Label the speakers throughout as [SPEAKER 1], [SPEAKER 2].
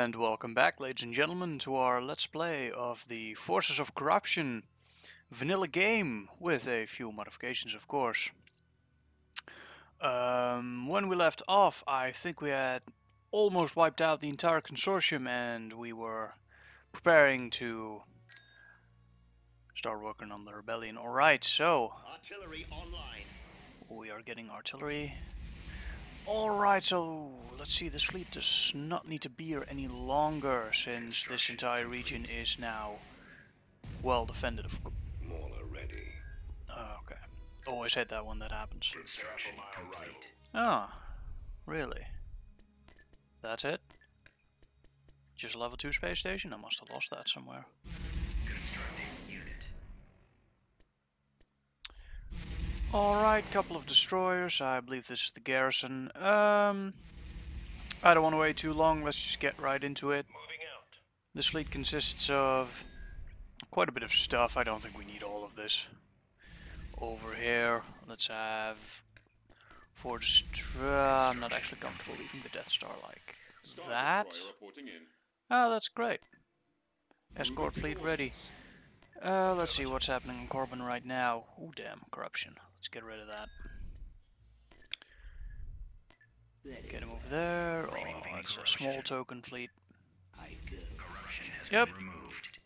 [SPEAKER 1] And welcome back, ladies and gentlemen, to our Let's Play of the Forces of Corruption vanilla game, with a few modifications, of course. When we left off, I think we had almost wiped out the entire consortium, and we were preparing to start working on the rebellion. Alright, so
[SPEAKER 2] Artillery online.
[SPEAKER 1] we are getting artillery. Alright, so let's see, this fleet does not need to be here any longer, since this entire region is now well defended, of course.
[SPEAKER 2] Mauler ready.
[SPEAKER 1] Okay. Always hate that when that happens.
[SPEAKER 2] Construction complete.
[SPEAKER 1] Ah, really? That's it? Just a level 2 space station? I must have lost that somewhere.
[SPEAKER 2] Constructing unit.
[SPEAKER 1] Alright, couple of destroyers. I believe this is the garrison. I don't want to wait too long. Let's just get right into it.
[SPEAKER 2] Moving out.
[SPEAKER 1] This fleet consists of quite a bit of stuff. I don't think we need all of this. Over here, let's have 4 I'm not actually comfortable leaving the Death Star like that. Oh, that's great. Escort fleet ready. Let's see what's happening in Corbin right now. Oh damn, corruption. Let's get rid of that. Get him over there. Oh, it's a small token fleet. Yep.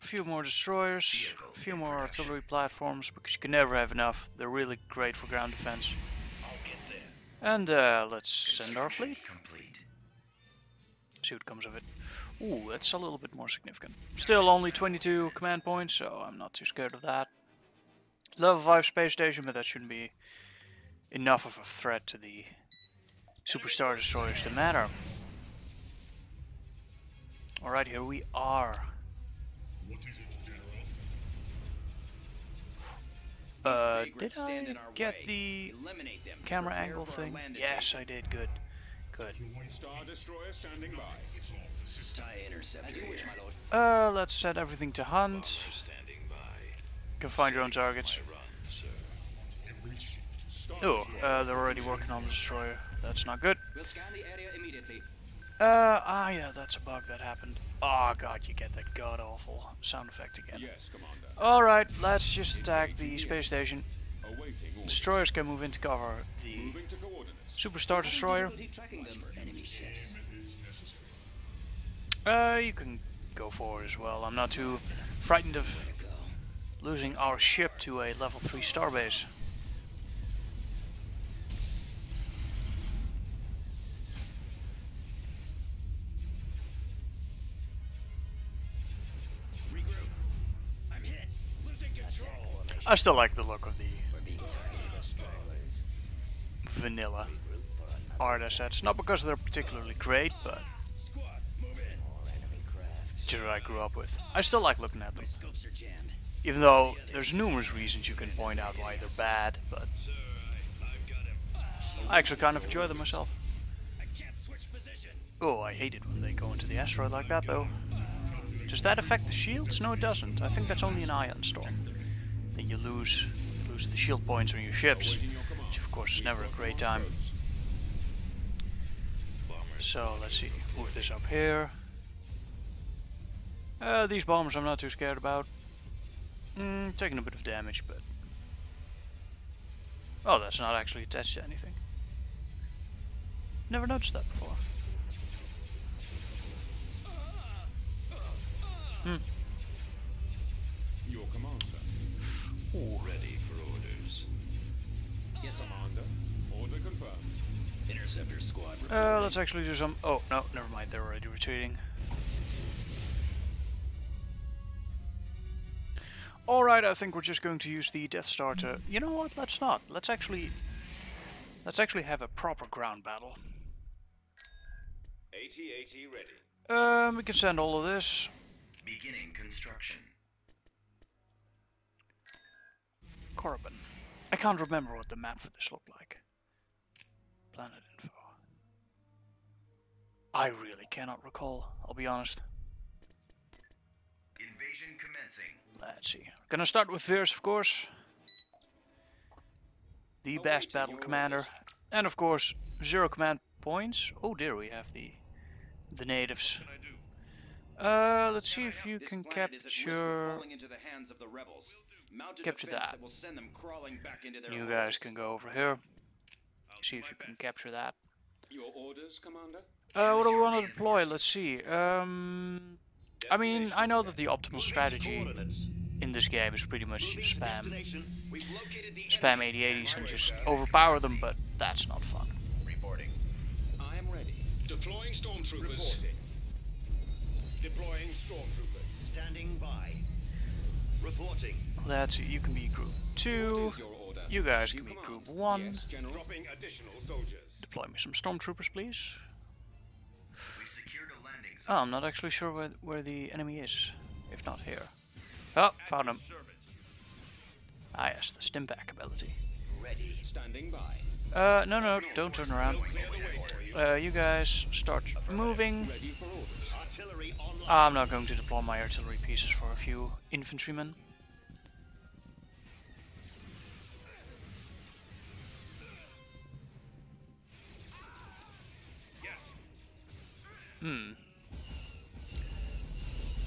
[SPEAKER 1] A few more destroyers, a few more artillery platforms, because you can never have enough. They're really great for ground defense. And let's send our fleet. See what comes of it. Ooh, that's a little bit more significant. Still only 22 command points, so I'm not too scared of that. Level 5 space station, but that shouldn't be enough of a threat to the superstar destroyers to matter. Alright, here we are. Did I get the camera angle thing? Yes, I did. Good. Good.
[SPEAKER 2] Star destroyer standing by. TIE interceptor here.
[SPEAKER 1] Let's set everything to hunt.
[SPEAKER 2] Standing by.
[SPEAKER 1] Can find your own targets. Oh, they're already working on the destroyer. That's not good.
[SPEAKER 3] We'll scan the area immediately.
[SPEAKER 1] Yeah, that's a bug that happened. Oh god, you get that god-awful sound effect again.
[SPEAKER 2] Yes, Commander.
[SPEAKER 1] Alright, let's just attack the space station.
[SPEAKER 2] Awaiting orders.
[SPEAKER 1] Destroyers can move in to cover the
[SPEAKER 2] Moving to coordinates.
[SPEAKER 1] superstar destroyer.
[SPEAKER 3] Difficulty tracking them. Enemy ships.
[SPEAKER 1] You can go forward as well. I'm not too frightened of losing our ship to a level 3 starbase.
[SPEAKER 3] Regroup. I'm hit. Losing control.
[SPEAKER 1] I still like the look of the vanilla art assets. Not because they're particularly great, but
[SPEAKER 3] Squad, move in.
[SPEAKER 1] just what I grew up with. I still like looking at them.
[SPEAKER 3] My scopes are jammed.
[SPEAKER 1] Even though there's numerous reasons you can point out why they're bad, but I actually kind of enjoy them myself.
[SPEAKER 3] I can't switch position.
[SPEAKER 1] Oh, I hate it when they go into the asteroid like that, though. Does that affect the shields? No, it doesn't. I think that's only an ion storm. Then you lose the shield points on your ships, which of course is never a great time. So let's see, move this up here. These bombers I'm not too scared about. Taking a bit of damage, but oh, that's not actually attached to anything. Never noticed that before.
[SPEAKER 2] Your command, sir.
[SPEAKER 1] Ooh.
[SPEAKER 2] Ready for orders.
[SPEAKER 3] Yes,
[SPEAKER 2] Commander. Order confirmed.
[SPEAKER 3] Interceptor squad.
[SPEAKER 1] Let's actually do some. Oh no, never mind. They're already retreating. All right, I think we're just going to use the Death Star to. You know what? Let's not. Let's actually have a proper ground battle.
[SPEAKER 2] AT-AT ready.
[SPEAKER 1] We can send all of this.
[SPEAKER 2] Beginning construction.
[SPEAKER 1] Corbin. I can't remember what the map for this looked like. Planet info. I really cannot recall, I'll be honest.
[SPEAKER 2] Invasion commencing.
[SPEAKER 1] Let's see. Gonna start with Veers, of course. The best battle commander. And of course, 0 command points. Oh dear, we have the natives. Let's see if you can capture that. You guys can go over here. See if you can capture that.
[SPEAKER 3] Your orders, Commander?
[SPEAKER 1] What do we want to deploy? Let's see. I mean, I know that the optimal strategy in this game is pretty much just spam 8080s and just overpower them, but that's not fun.
[SPEAKER 2] Reporting.
[SPEAKER 3] I am ready.
[SPEAKER 2] Deploying stormtroopers. Reporting. Deploying stormtroopers.
[SPEAKER 4] Standing by. Reporting.
[SPEAKER 1] Let's see, you can be group 2.
[SPEAKER 3] What is your order?
[SPEAKER 1] You guys can be group 1.
[SPEAKER 3] Yes, General.
[SPEAKER 2] Dropping additional soldiers.
[SPEAKER 1] Deploy me some stormtroopers, please.
[SPEAKER 4] We secured a landing zone.
[SPEAKER 1] Oh, I'm not actually sure where the enemy is. If not here. Oh, found him.
[SPEAKER 2] Service.
[SPEAKER 1] Ah yes, the stim pack ability.
[SPEAKER 4] Ready.
[SPEAKER 3] Standing by.
[SPEAKER 1] No, don't turn around. You guys start moving.
[SPEAKER 3] Ready for orders.
[SPEAKER 4] Artillery online.
[SPEAKER 1] I'm not going to deploy my artillery pieces for a few infantrymen.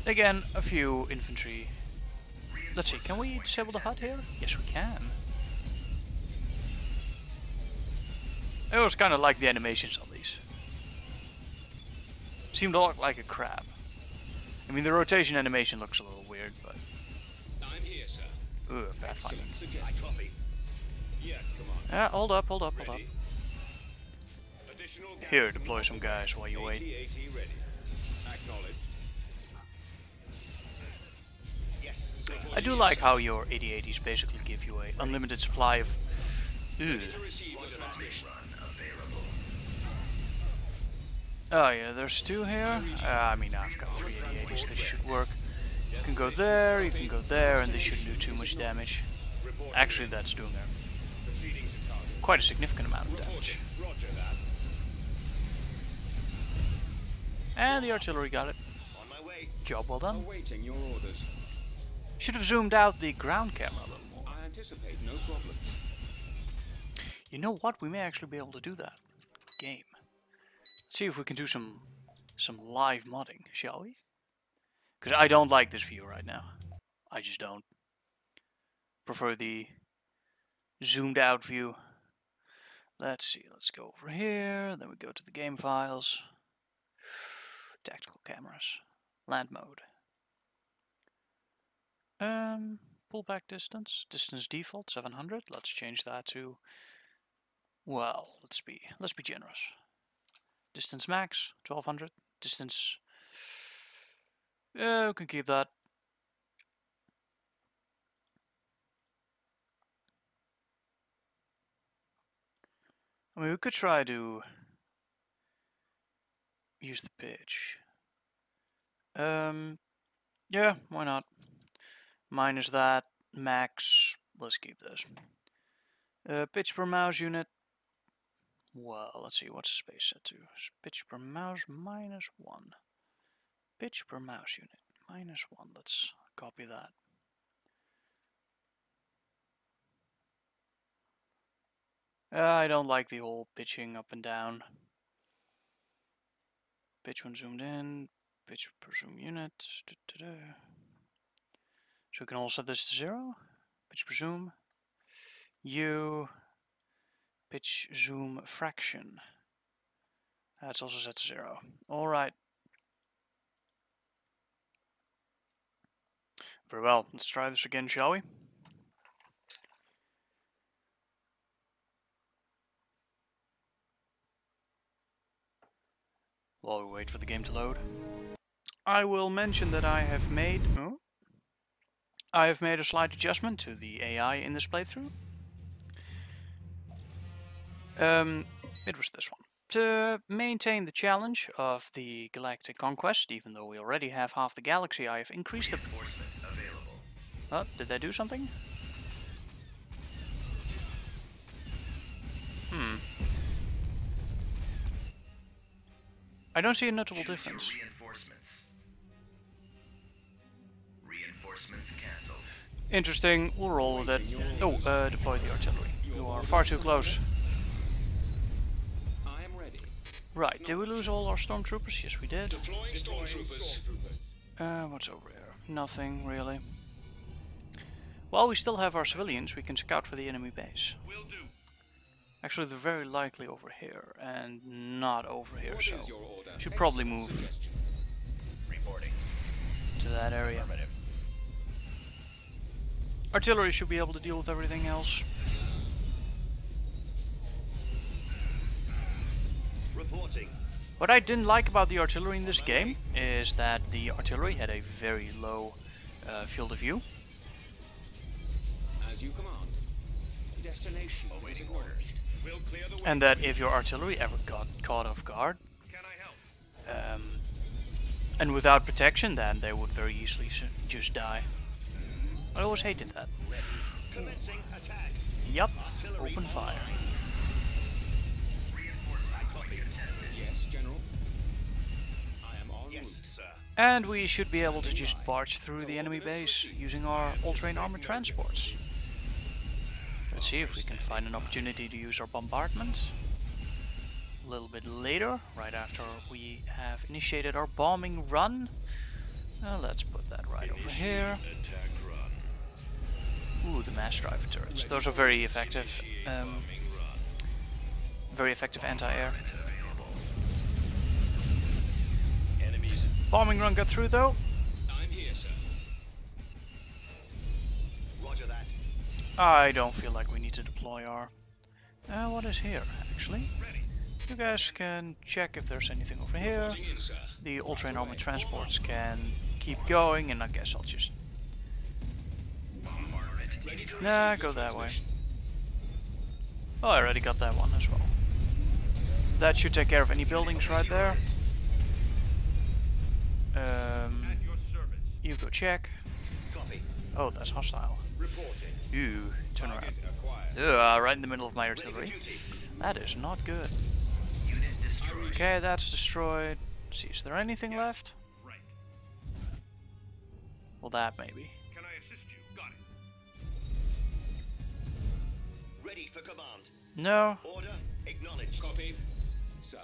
[SPEAKER 1] Again, a few infantry. Let's see, can we disable the HUD here? Yes, we can. It was kind of like the animations on these. Seemed a lot like a crab. I mean, the rotation animation looks a little weird, but...
[SPEAKER 3] I'm here, sir.
[SPEAKER 1] Ugh, pathfinding.
[SPEAKER 3] Excellent suggestion.
[SPEAKER 4] I copy.
[SPEAKER 2] Yes, Commander.
[SPEAKER 1] Yeah, hold up.
[SPEAKER 2] Ready. Additional
[SPEAKER 1] Here, deploy some guys while you wait.
[SPEAKER 2] AT-AT ready. Acknowledged.
[SPEAKER 4] Yes.
[SPEAKER 1] I do like how your 8080s basically give you a unlimited supply of... Ugh.
[SPEAKER 3] To receive the transmission.
[SPEAKER 1] Oh yeah, there's 2 here. I mean, I've got 3 8080s, they should work. You can go there, you can go there, and they shouldn't do too much damage. Actually, that's doing
[SPEAKER 2] Proceeding to target.
[SPEAKER 1] quite a significant amount of damage.
[SPEAKER 2] Roger that.
[SPEAKER 1] And the artillery got it.
[SPEAKER 4] On my way.
[SPEAKER 1] Job well done.
[SPEAKER 3] Awaiting your orders.
[SPEAKER 1] Should have zoomed out the ground camera a little more.
[SPEAKER 3] I anticipate no problems.
[SPEAKER 1] You know what? We may actually be able to do that. Game. Let's see if we can do some live modding, shall we? Because I don't like this view right now. I just don't. Prefer the zoomed out view. Let's see, let's go over here, then we go to the game files. Tactical cameras. Land mode. Pullback distance. Distance default 700. Let's change that to, well, let's be generous. Distance max 1200. Distance, yeah, we can keep that. I mean, we could try to use the pitch. Yeah, why not? Minus that, max, let's keep this. Pitch per mouse unit. Well, let's see, what's space set to? Pitch per mouse -1. Pitch per mouse unit -1. Let's copy that. I don't like the whole pitching up and down. Pitch when zoomed in, pitch per zoom unit. So we can all set this to 0. Pitch per zoom. Pitch zoom fraction. That's also set to 0. Alright. Very well, let's try this again, shall we? While we wait for the game to load, I will mention that I have made a slight adjustment to the AI in this playthrough. It was this one. To maintain the challenge of the galactic conquest, even though we already have half the galaxy, I have increased the... Oh, did they do something? I don't see a notable difference.
[SPEAKER 4] Reinforcements canceled.
[SPEAKER 1] Interesting, we'll roll with it. Oh, deploy the artillery. You are far too close.
[SPEAKER 3] I am ready.
[SPEAKER 1] Right, did we lose all our stormtroopers? Yes, we did.
[SPEAKER 3] Deploying stormtroopers.
[SPEAKER 1] What's over here? Nothing, really. While we still have our civilians, we can scout for the enemy base.
[SPEAKER 2] Will do.
[SPEAKER 1] Actually, they're very likely over here, and not over here,
[SPEAKER 3] What
[SPEAKER 1] so
[SPEAKER 3] is your order?
[SPEAKER 1] should probably
[SPEAKER 3] Excellent
[SPEAKER 1] move
[SPEAKER 3] suggestion.
[SPEAKER 4] Reporting.
[SPEAKER 1] to that area.
[SPEAKER 4] Affirmative.
[SPEAKER 1] Artillery should be able to deal with everything else.
[SPEAKER 4] Reporting.
[SPEAKER 1] What I didn't like about the artillery in this game is that the artillery had a very low field of view.
[SPEAKER 3] As you command. Destination is
[SPEAKER 4] Awaiting
[SPEAKER 3] acknowledged.
[SPEAKER 4] orders.
[SPEAKER 2] We'll clear the way.
[SPEAKER 1] And that if your artillery ever got caught off guard,
[SPEAKER 2] Can I help?
[SPEAKER 1] and without protection, then they would very easily just die. I always hated that.
[SPEAKER 4] Commencing attack.
[SPEAKER 1] Yup,
[SPEAKER 4] Artillery
[SPEAKER 1] open fire.
[SPEAKER 3] Yes, General. I am en
[SPEAKER 4] Yes,
[SPEAKER 3] route.
[SPEAKER 4] sir.
[SPEAKER 1] And we should be able to just barge through the enemy base using our all-terrain armored transports. Let's see if we can find an opportunity to use our bombardment. A little bit later, right after we have initiated our bombing run. Let's put that right over here.
[SPEAKER 2] Attack run.
[SPEAKER 1] Ooh, the mass driver turrets. Those are very effective. Very effective anti-air.
[SPEAKER 4] Enemies.
[SPEAKER 1] Bombing run got through though.
[SPEAKER 3] I'm here, sir.
[SPEAKER 4] Roger that.
[SPEAKER 1] I don't feel like we need to deploy our... what is here, actually? You guys can check if there's anything over here.
[SPEAKER 3] Reporting in, sir.
[SPEAKER 1] The all-terrain armored transports can keep going, and I guess I'll just... Nah, go that way. Oh, I already got that one as well. That should take care of any buildings right there.
[SPEAKER 2] At your service.
[SPEAKER 1] You go check.
[SPEAKER 4] Copy.
[SPEAKER 1] Oh, that's hostile.
[SPEAKER 4] Reporting.
[SPEAKER 1] Ooh, turn around.
[SPEAKER 2] Target acquired.
[SPEAKER 1] Right in the middle of my artillery. That is not good. Okay, that's destroyed. Let's see, is there anything left?
[SPEAKER 2] Right.
[SPEAKER 1] Well, that maybe.
[SPEAKER 2] Can I assist you? Got it.
[SPEAKER 4] Ready for command.
[SPEAKER 1] No.
[SPEAKER 4] Order acknowledged.
[SPEAKER 3] Copy. Sir.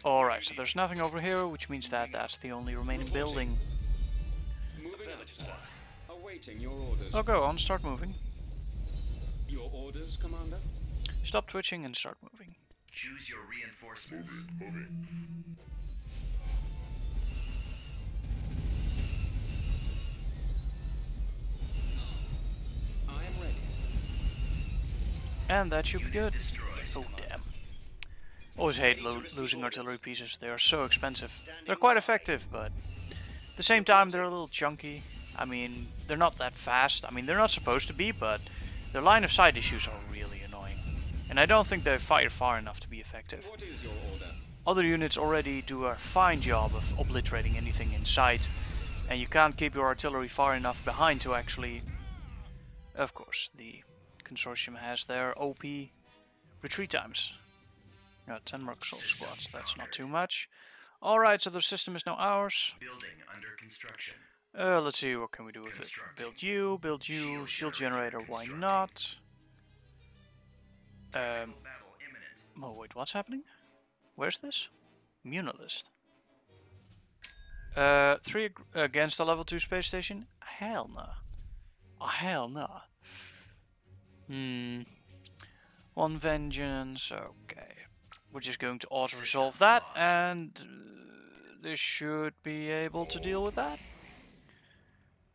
[SPEAKER 1] Alright, so there's nothing over here, which means that that's the only remaining building.
[SPEAKER 3] Moving out,
[SPEAKER 4] Affirmative,
[SPEAKER 3] sir.
[SPEAKER 4] sir.
[SPEAKER 3] Awaiting your orders.
[SPEAKER 1] Oh, go on, start moving.
[SPEAKER 3] Your orders, Commander?
[SPEAKER 1] Stop twitching and start moving.
[SPEAKER 5] Choose your reinforcements.
[SPEAKER 3] I am ready.
[SPEAKER 1] And that should be good.
[SPEAKER 5] Destroyed.
[SPEAKER 1] Oh, damn. Always hate losing artillery pieces. They are so expensive. They're quite effective, but at the same time they're a little chunky. I mean, they're not that fast. I mean, they're not supposed to be, but their line of sight issues are really annoying. And I don't think they fire far enough to be effective.
[SPEAKER 3] What is your order?
[SPEAKER 1] Other units already do a fine job of obliterating anything in sight, and you can't keep your artillery far enough behind to actually... Of course, the Consortium has their OP retreat times. 10 Mercosur squads, that's not too much. Alright, so the system is now ours.
[SPEAKER 5] Building under construction.
[SPEAKER 1] Let's see, what can we do with it? Build you, shield generator, why not?
[SPEAKER 5] Battle imminent.
[SPEAKER 1] Oh wait, what's happening? Where's this? Munilist. 3 against a level 2 space station? Hell no. Oh, hell no. 1 vengeance, okay. We're just going to auto-resolve that, and this should be able to deal with that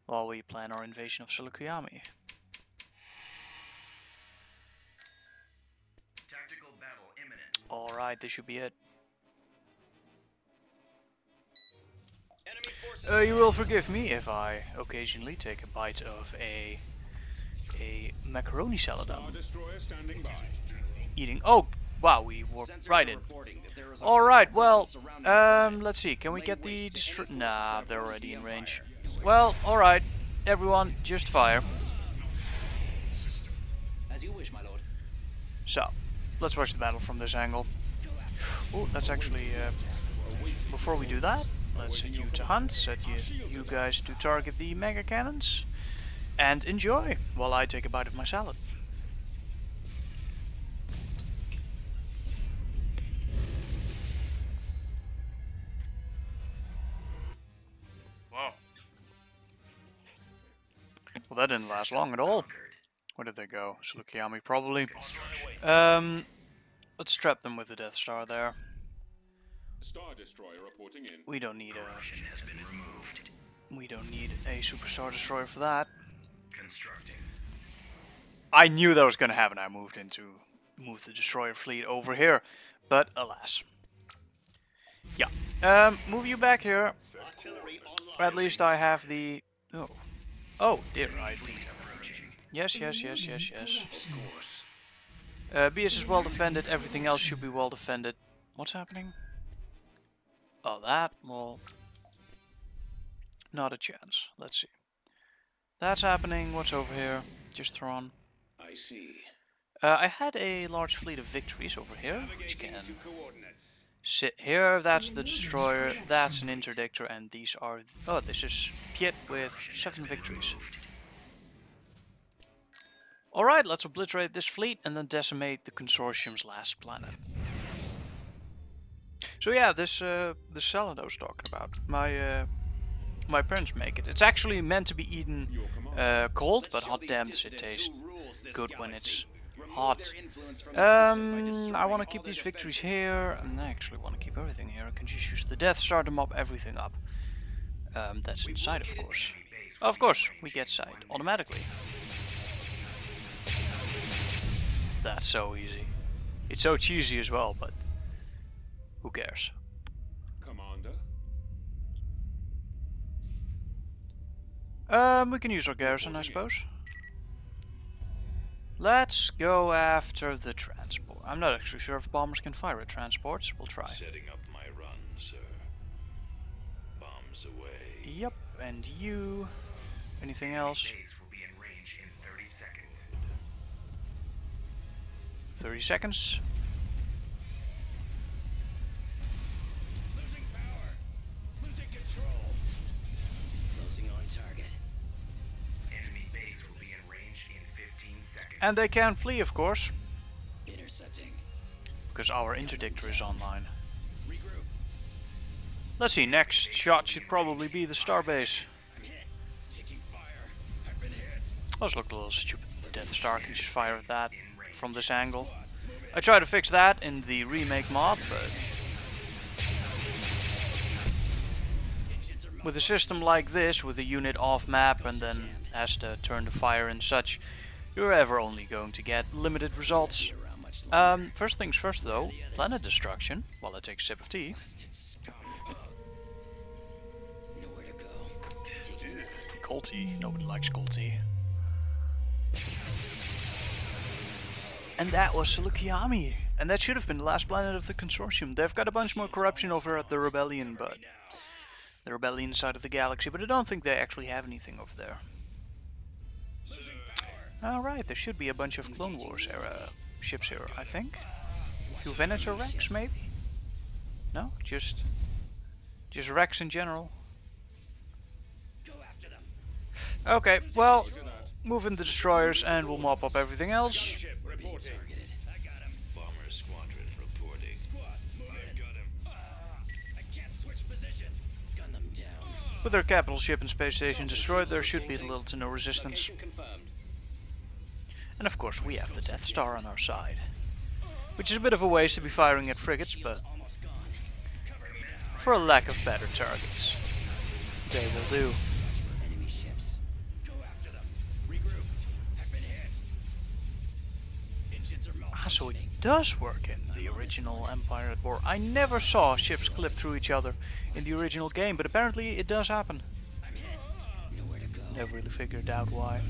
[SPEAKER 1] while we plan our invasion of Seleucuyami.
[SPEAKER 5] Tactical battle imminent.
[SPEAKER 1] Alright, this should be it.
[SPEAKER 4] Enemy forces.
[SPEAKER 1] You will forgive me if I occasionally take a bite of a macaroni salad
[SPEAKER 2] Star
[SPEAKER 1] I'm
[SPEAKER 2] destroyer standing by.
[SPEAKER 1] eating. Oh, wow, we warped right in. Alright, well, let's see, can we get the Nah, they're already in range. Well, alright, everyone, just fire.
[SPEAKER 3] As you wish, my lord.
[SPEAKER 1] So, let's watch the battle from this angle. Oh, that's actually, before we do that, let's set you to hunt, set you guys to target the mega cannons, and enjoy while I take a bite of my salad. Well, that didn't last long at all.
[SPEAKER 5] Conquered.
[SPEAKER 1] Where did they go? Seleukiami, probably.
[SPEAKER 5] Construction.
[SPEAKER 1] Let's trap them with the Death Star there.
[SPEAKER 2] Star Destroyer reporting in.
[SPEAKER 1] We don't need
[SPEAKER 5] Corruption has been removed.
[SPEAKER 1] a Superstar Destroyer for that.
[SPEAKER 5] Constructing.
[SPEAKER 1] I knew that was gonna happen. I moved the destroyer fleet over here, but alas. Yeah. Move you back here.
[SPEAKER 4] Artillery online.
[SPEAKER 1] Or at least I have the. Oh. Oh, dear. Right.
[SPEAKER 5] Fleet approaching.
[SPEAKER 1] Yes.
[SPEAKER 5] Of course.
[SPEAKER 1] BS is well defended. Everything else should be well defended. What's happening? Oh, that. Well, not a chance. Let's see. That's happening. What's over here? Just Thrawn.
[SPEAKER 3] I see.
[SPEAKER 1] I had a large fleet of victories over here, which
[SPEAKER 2] Navigating
[SPEAKER 1] can
[SPEAKER 2] to coordinates.
[SPEAKER 1] sit here. That's the destroyer. That's an interdictor, and these are. Oh, this is Piet with 7 victories. All right, let's obliterate this fleet and then decimate the consortium's last planet. So yeah, this salad I was talking about, my parents make it. It's actually meant to be eaten
[SPEAKER 2] Your command.
[SPEAKER 1] cold, but hot damn does it taste good when it's hot. I want to keep these victories here, and I actually want to keep everything here. I can just use the Death Star to mop everything up. That's inside, of course. Of course, we get sight automatically. That's so easy. It's so cheesy as well, but who cares?
[SPEAKER 2] Commander.
[SPEAKER 1] We can use our garrison, I suppose. Let's go after the transport. I'm not actually sure if bombers can fire at transports. We'll try.
[SPEAKER 3] Setting up my run, sir. Bombs away.
[SPEAKER 1] Yep, and you. Anything else?
[SPEAKER 5] Base will be in range in 30 seconds.
[SPEAKER 1] 30 seconds.
[SPEAKER 3] Losing power. Losing control. Closing on target.
[SPEAKER 5] Enemy base will be in range in 15 seconds.
[SPEAKER 1] And they can flee, of course,
[SPEAKER 3] Intercepting.
[SPEAKER 1] because our interdictor is online.
[SPEAKER 3] Regroup.
[SPEAKER 1] Let's see, next shot should probably be the starbase.
[SPEAKER 3] I'm hit. Taking fire. I've been hit.
[SPEAKER 1] Those looked a little stupid. The Death Star can just fire at that from this angle. I tried to fix that in the remake mod, but
[SPEAKER 3] Engines are
[SPEAKER 1] with a system like this, with a unit off map and then has to turn the fire and such, you're ever only going to get limited results.
[SPEAKER 3] around much longer.
[SPEAKER 1] First things first though, planet destruction, while I take a sip of tea.
[SPEAKER 3] Nowhere to go. Taking that.
[SPEAKER 1] Cold tea, nobody likes cold tea. And that was Seleukiami. And that should have been the last planet of the consortium. They've got a bunch more corruption over at the Rebellion, but the Rebellion side of the galaxy, but I don't think they actually have anything over there. Alright, there should be a bunch of Clone Wars era ships here, I think. A few Venator Rex, maybe? No? Just Rex in general.
[SPEAKER 3] Go after them.
[SPEAKER 1] Okay, well, move in the destroyers and we'll mop up everything else.
[SPEAKER 2] Ship reporting.
[SPEAKER 3] Targeted. I got him.
[SPEAKER 2] Bomber squadron reporting.
[SPEAKER 3] Squad, move in. Got him. I can't switch position. Gun them down.
[SPEAKER 1] With our capital ship and space station destroyed, there should be little to no resistance.
[SPEAKER 4] Location confirmed.
[SPEAKER 1] And of course we have the Death Star on our side. Which is a bit of a waste to be firing at frigates, but
[SPEAKER 3] Almost gone. Cover me now.
[SPEAKER 1] for a lack of better targets, they will do.
[SPEAKER 3] Enemy ships. Go after them. Regroup. I've been hit. Engines are malfunctioning.
[SPEAKER 1] So it does work in the original Empire at War. I never saw ships clip through each other in the original game, but apparently it does happen.
[SPEAKER 3] I'm hit. Nowhere to go.
[SPEAKER 1] Never really figured out why.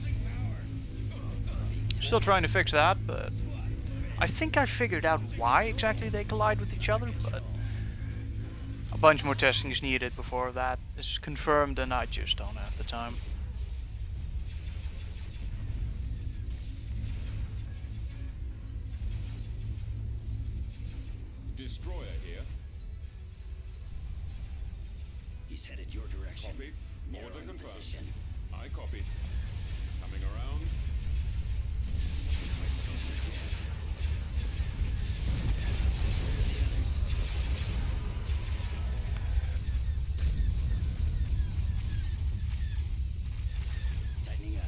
[SPEAKER 1] Still trying to fix that, but I think I figured out why exactly they collide with each other, but a bunch more testing is needed before that is confirmed, and I just don't have the time.
[SPEAKER 2] Destroyer here.
[SPEAKER 3] He's headed your direction.
[SPEAKER 2] Copy. Order
[SPEAKER 3] Narrowing
[SPEAKER 2] confirmed.
[SPEAKER 3] position.
[SPEAKER 2] I copy. Coming around.
[SPEAKER 3] My scopes are jammed. The others. Tightening up.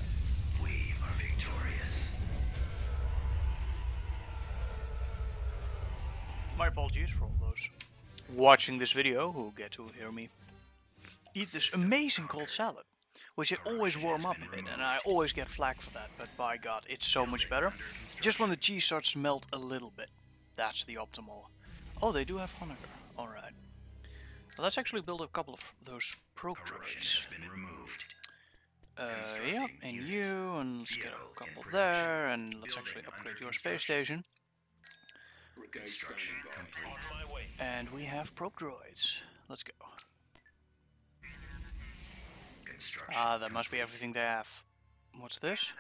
[SPEAKER 1] apologies for all those watching this video who get to hear me eat this amazing cold salad, which I always warm up a bit, and I always get flack for that, but by God, it's so much better. Just when the cheese starts to melt a little bit, that's the optimal. Oh, they do have Honecker. Alright. Well, let's actually build a couple of those probe droids. Yeah, and you, and let's get a couple there, and let's actually upgrade your space station. And we have probe droids. Let's go. Ah, that must be everything they have. What's this?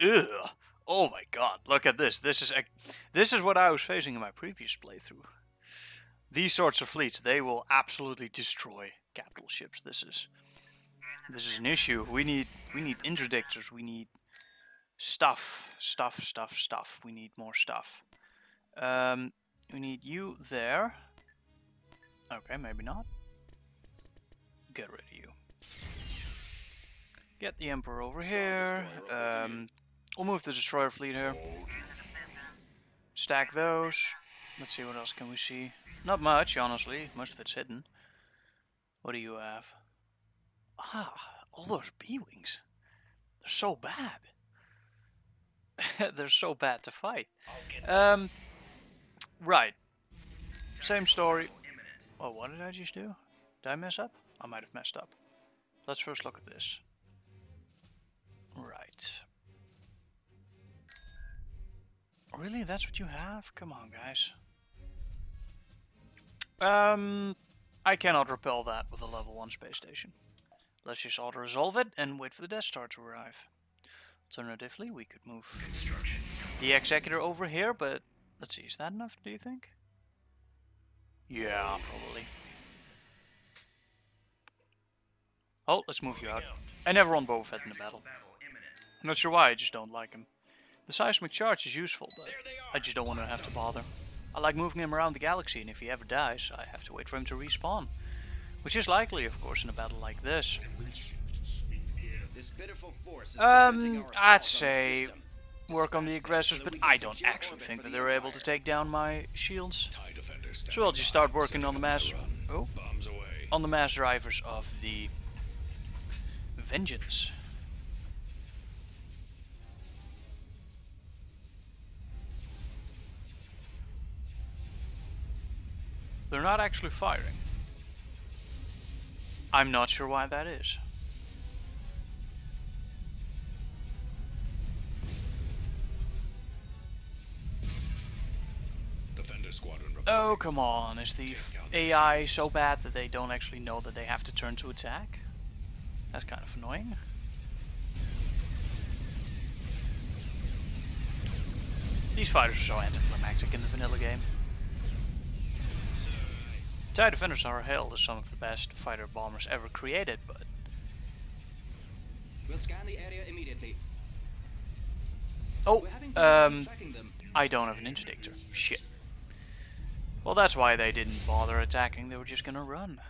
[SPEAKER 1] Ugh! Oh my God! Look at this. This is what I was facing in my previous playthrough. These sorts of fleets, they will absolutely destroy capital ships. This is an issue. We need interdictors. We need stuff. We need more stuff. We need you there. Okay, maybe not. Get rid of you. Get the Emperor over here. We'll move the destroyer fleet here. Stack those. Let's see, what else can we see? Not much, honestly. Most of it's hidden. What do you have? Ah, all those B-Wings. They're so bad. They're so bad to fight. Right. Same story. Oh, what did I just do? Did I mess up? I might have messed up. Let's first look at this. Right. Really? That's what you have? Come on, guys. I cannot repel that with a level 1 space station. Let's just auto-resolve it and wait for the Death Star to arrive. Alternatively, we could move the Executor over here, but let's see, is that enough, do you think? Yeah, probably. Oh, let's move you out. I never run Boba Fett in a battle. I'm not sure why, I just don't like him. The seismic charge is useful, but I just don't want to have to bother. I like moving him around the galaxy, and if he ever dies, I have to wait for him to respawn. Which is likely, of course, in a battle like this. I'd say work on the aggressors, but I don't actually think that they're able to take down my shields. So I'll just start working on the mass... Oh, on the mass drivers of the Vengeance. They're not actually firing. I'm not sure why that is. Oh, come on. Is the AI so bad that they don't actually know that they have to turn to attack? That's kind of annoying. These fighters are so anticlimactic in the vanilla game. TIE Defenders are hailed as some of the best fighter bombers ever created, but...
[SPEAKER 3] We'll scan the area immediately.
[SPEAKER 1] Oh, I don't have an interdictor. Shit. Well, that's why they didn't bother attacking, they were just gonna run.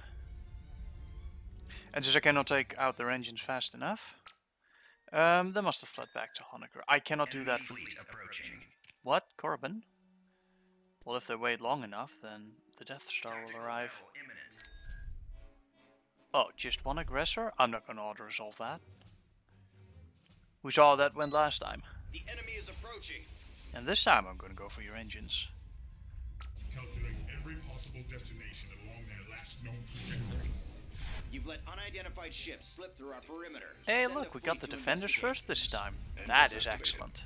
[SPEAKER 1] And since I cannot take out their engines fast enough, they must have fled back to Honecker. I cannot do that with... What? Corbin? Well, if they wait long enough, then the Death Star will arrive. Oh, just one aggressor? I'm not gonna auto-resolve that. We saw how that went last time.
[SPEAKER 4] The enemy is approaching.
[SPEAKER 1] And this time I'm gonna go for your engines.
[SPEAKER 2] Calculate every possible destination along their last known trajectory.
[SPEAKER 6] You've let unidentified ships slip through our perimeter.
[SPEAKER 1] Hey, look, we got the defenders first this time. That is excellent.